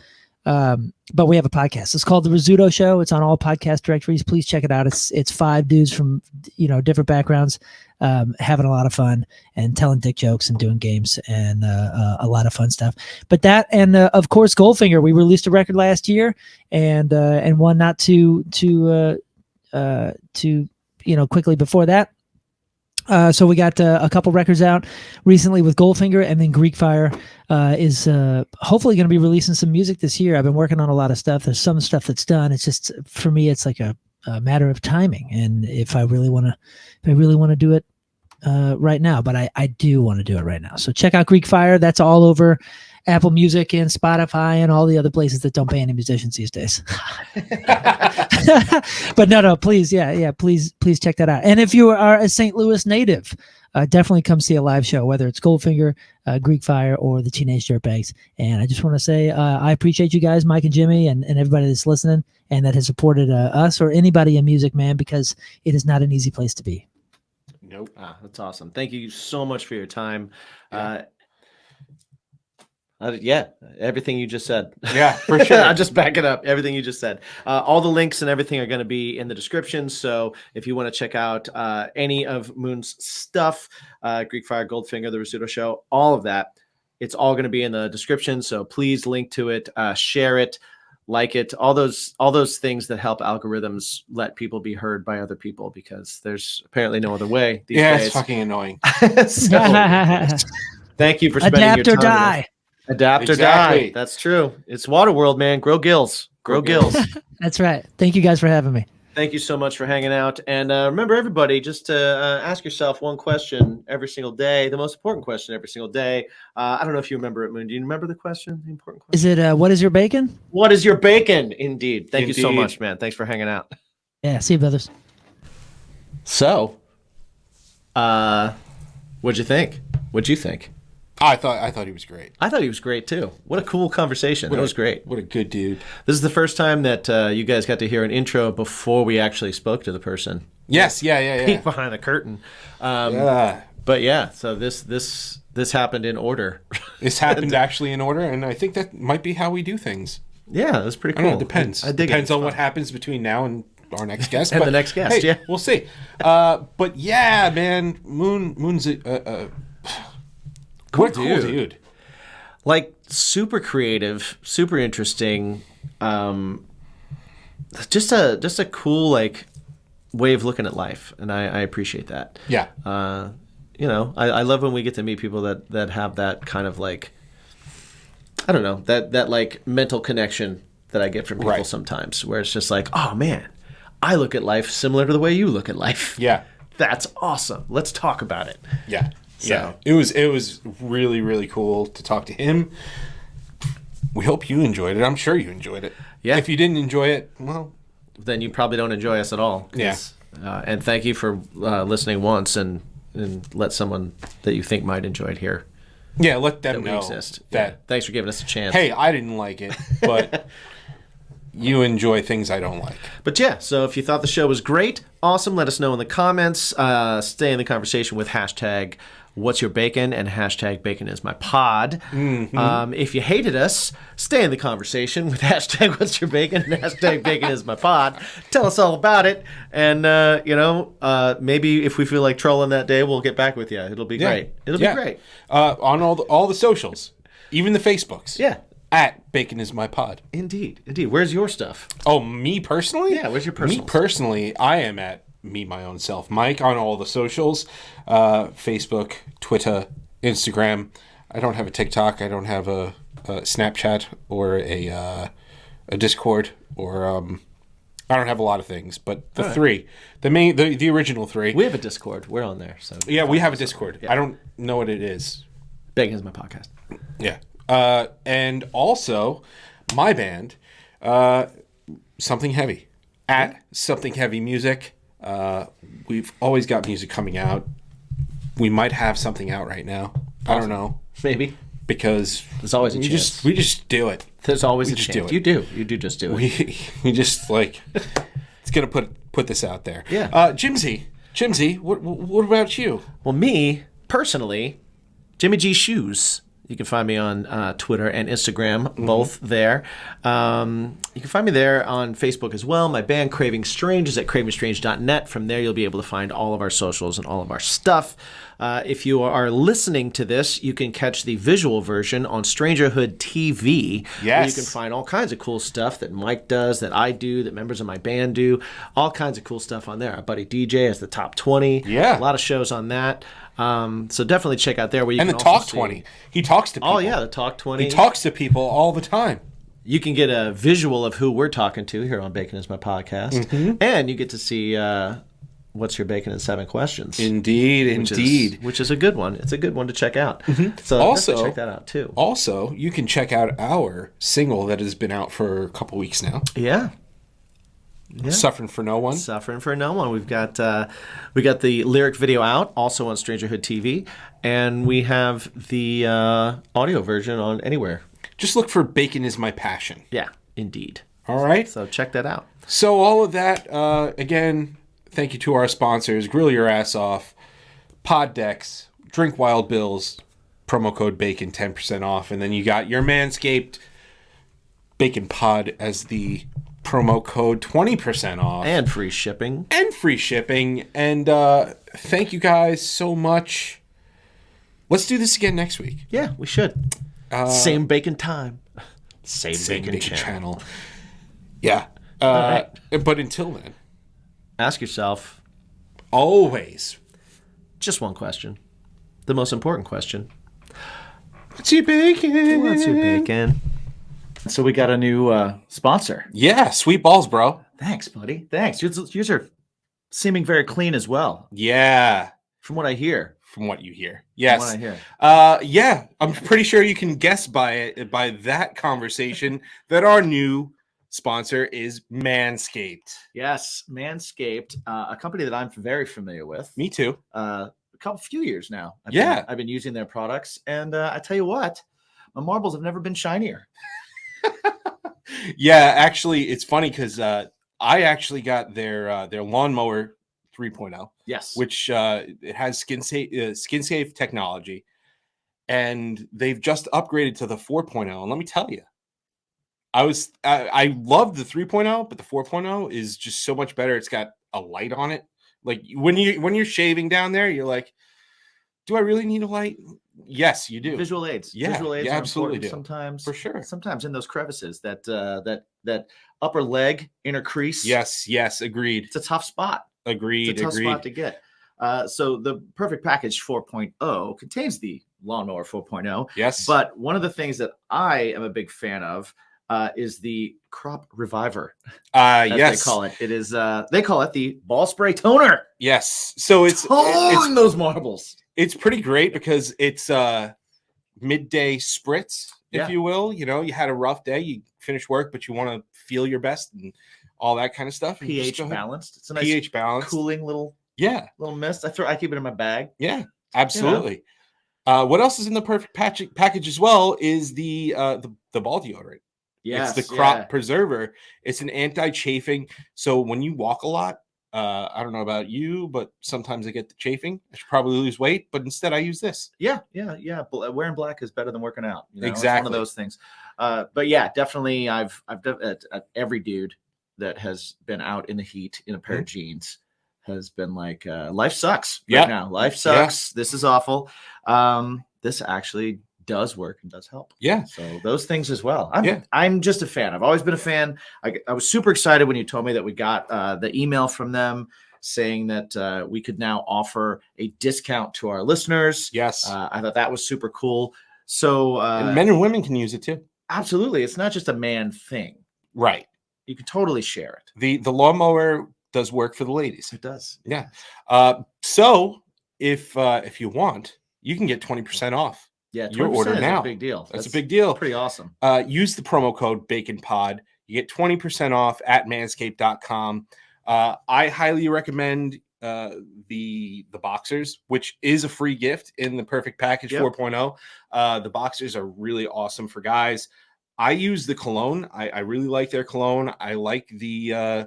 But we have a podcast. It's called The Rizzuto Show. It's on all podcast directories. Please check it out. It's 5 dudes from different backgrounds, having a lot of fun and telling dick jokes and doing games and a lot of fun stuff. But that and of course Goldfinger. We released a record last year and one not too quickly before that. So we got a couple records out recently with Goldfinger, and then Greek Fire is hopefully going to be releasing some music this year. I've been working on a lot of stuff. There's some stuff that's done. It's just for me, it's like a matter of timing, and if I really want to do it right now, but I do want to do it right now. So check out Greek Fire. That's all over Apple Music and Spotify and all the other places that don't pay any musicians these days. But no, please, please check that out. And if you are a St. Louis native, definitely come see a live show, whether it's Goldfinger, Greek Fire, or the Teenage Dirtbags. And I just want to say I appreciate you guys, Mike and Jimmy, and everybody that's listening and that has supported us or anybody in music, man, because it is not an easy place to be. Nope. That's awesome. Thank you so much for your time. Yeah, everything you just said. Yeah, for sure. I'll just back it up. Everything you just said. All the links and everything are going to be in the description. So if you want to check out any of Moon's stuff, Greek Fire, Goldfinger, The Rizzuto Show, all of that, it's all going to be in the description. So please link to it, share it, like it, all those things that help algorithms let people be heard by other people, because there's apparently no other way these days. It's fucking annoying. So, thank you for spending Adapt your or time. die. Adapt or Exactly. die. That's true. It's Waterworld, man. Grow gills. Grow gills. That's right. Thank you guys for having me. Thank you so much for hanging out. And remember, everybody, just to ask yourself one question every single day, the most important question every single day. I don't know if you remember it, Moon. Do you remember the question? The important question? Is it what is your bacon? What is your bacon? Indeed. Thank you so Indeed. much, man. Thanks for hanging out. Yeah, see you, brothers. So, what'd you think? What'd you think? I thought he was great. I thought he was great too. What a cool conversation. That was great. What a good dude. This is the first time that you guys got to hear an intro before we actually spoke to the person. Yes, yeah. Peek behind the curtain. But yeah, so this happened in order. This happened actually in order, and I think that might be how we do things. Yeah, that's pretty I cool. don't know, it depends. I dig Depends it. on what happens between now and our next guest. And but, the next guest, hey, yeah. We'll see. But yeah, man, Moon's a Cool what a cool dude. Like super creative, super interesting. Just a cool like way of looking at life, and I appreciate that. Yeah. I love when we get to meet people that have that kind of like, I don't know, that like mental connection that I get from people sometimes, where it's just like, oh man, I look at life similar to the way you look at life. Yeah. That's awesome. Let's talk about it. Yeah. So. Yeah. It was really, really cool to talk to him. We hope you enjoyed it. I'm sure you enjoyed it. Yeah. If you didn't enjoy it, well, then you probably don't enjoy us at all. Yeah. And thank you for listening once, and let someone that you think might enjoy it hear. Yeah, let them that we know exist. that. Yeah. Thanks for giving us a chance. Hey, I didn't like it, but you enjoy things I don't like. But yeah, so if you thought the show was great, awesome. Let us know in the comments. Stay in the conversation with hashtag What's Your Bacon and hashtag Bacon Is My Pod. If you hated us, stay in the conversation with hashtag What's Your Bacon and hashtag Bacon Is My Pod. Tell us all about it. And, maybe if we feel like trolling that day, we'll get back with you. It'll be great. It'll be great. On all the socials, even the Facebooks. Yeah. At Bacon Is My Pod. Indeed. Where's your stuff? Oh, me personally? Yeah, where's your personal? Me personally, I am at Me My Own Self Mike on all the socials. Facebook, Twitter, Instagram. I don't have a TikTok. I don't have a Snapchat or a Discord or I don't have a lot of things, but the three, the original three. We have a Discord. We're on there. So yeah, we have a Discord. Yeah. I don't know what it is. Bacon Is My Podcast. Yeah. And also my band, Something Heavy, at Something Heavy Music. We've always got music coming out. We might have something out right now. Awesome. I don't know. Maybe. Because there's always a chance. We just do it. There's always a chance. You do just do it. We just it's going to put this out there. Yeah. Jimsy, what about you? Well, me, personally, Jimmy G Shoes. You can find me on Twitter and Instagram, both there. You can find me there on Facebook as well. My band, Craving Strange, is at cravingstrange.net. From there, you'll be able to find all of our socials and all of our stuff. If you are listening to this, you can catch the visual version on Strangerhood TV. Yes. Where you can find all kinds of cool stuff that Mike does, that I do, that members of my band do. All kinds of cool stuff on there. Our buddy DJ has the top 20. Yeah. A lot of shows on that. So definitely check out there where you and can the also Talk see... 20. He talks to people. Oh yeah, the Talk 20. He talks to people all the time. You can get a visual of who we're talking to here on Bacon Is My Podcast, and you get to see What's Your Bacon in 7 Questions. Indeed. Which is a good one. It's a good one to check out. So also check that out too. Also, you can check out our single that has been out for a couple weeks now. Yeah. Suffering for No One. Suffering for No One. We've got the lyric video out, also on Strangerhood TV, and we have the audio version on anywhere. Just look for Bacon Is My Passion. Yeah, indeed. All right. So check that out. So all of that, again, thank you to our sponsors, Grill Your Ass Off, Pod Decks, Drink Wild Bills, promo code BACON, 10% off, and then you got your Manscaped Bacon Pod as the promo code, 20% off. And free shipping. And thank you guys so much. Let's do this again next week. Yeah, we should. Same bacon time. Same bacon channel. Yeah. Right. But until then, ask yourself always just one question. The most important question. What's your bacon? What's your bacon? So we got a new sponsor. Yeah, sweet balls, bro. Thanks, buddy. Thanks. Yours are seeming very clean as well. Yeah. From what I hear. From what you hear. Yes. From what I hear. Yeah, I'm pretty sure you can guess by that conversation that our new sponsor is Manscaped. Yes, Manscaped, a company that I'm very familiar with. Me too. A few years now. I've been using their products, and I tell you what, my marbles have never been shinier. Yeah, actually, it's funny because I actually got their lawnmower 3.0. Yes, which it has skin safe technology, and they've just upgraded to the 4.0. And let me tell you, I love the 3.0, but the 4.0 is just so much better. It's got a light on it. Like when you're shaving down there, you're like, do I really need a light? Yes, you do. Visual aids. Yeah, Visual aids you absolutely do. Sometimes, for sure. Sometimes in those crevices, that upper leg, inner crease. Yes, agreed. It's a tough spot. Agreed. It's a tough spot to get. So the Perfect Package 4.0 contains the Lawnmower 4.0. Yes. But one of the things that I am a big fan of is the Crop Reviver. Yes. They call it. It is. They call it the Ball Spray Toner. Yes. So it's those marbles. It's pretty great because it's midday spritz, if you will. You know, you had a rough day, you finish work, but you want to feel your best and all that kind of stuff. pH balanced. It's a nice pH balanced, cooling little mist. I keep it in my bag. Yeah, absolutely. You know? What else is in the Perfect package as well is the ball deodorant. Yes, it's the crop yeah. preserver. It's an anti-chafing. So when you walk a lot, I don't know about you, but sometimes I get the chafing. I should probably lose weight, but instead I use this. Yeah. Wearing black is better than working out. You know? It's one Exactly. of those things. But yeah, definitely. I've done every dude that has been out in the heat in a pair of jeans has been like, life sucks right now. Life sucks. This is awful. This actually does work and does help. Yeah. So those things as well. I'm just a fan. I've always been a fan. I was super excited when you told me that we got the email from them saying that we could now offer a discount to our listeners. Yes. I thought that was super cool. So and men and women can use it too. Absolutely. It's not just a man thing. Right. You can totally share it. The lawnmower does work for the ladies. It does. Yeah. So if you want, you can get 20% off. Yeah, your order now. A big deal. That's a big deal. Pretty awesome. Use the promo code BaconPod. You get 20% off at manscaped.com. I highly recommend the boxers, which is a free gift in the Perfect Package 4.0. The boxers are really awesome for guys. I use the cologne. I really like their cologne. I like the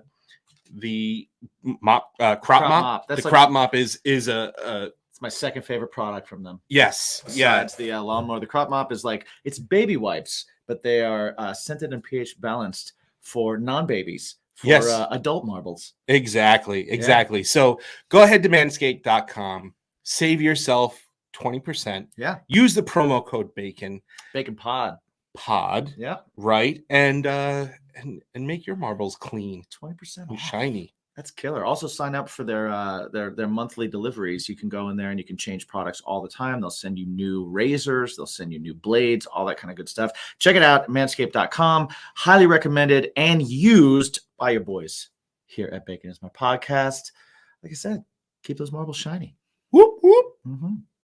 mop crop mop. That's the crop mop is a it's my second favorite product from them. Yes. It's the lawnmower. The crop mop is like, it's baby wipes, but they are scented and pH balanced for non-babies, for adult marbles. Exactly. So go ahead to manscaped.com, save yourself 20%. Yeah. Use the promo code BACON. BaconPod. Yeah. Right. And make your marbles clean. 20% and shiny. That's killer. Also sign up for their monthly deliveries. You can go in there and you can change products all the time. They'll send you new razors, they'll send you new blades, all that kind of good stuff. Check it out, manscaped.com. Highly recommended and used by your boys here at Bacon Is My Podcast. Like I said, keep those marbles shiny. Whoop whoop. Mm-hmm.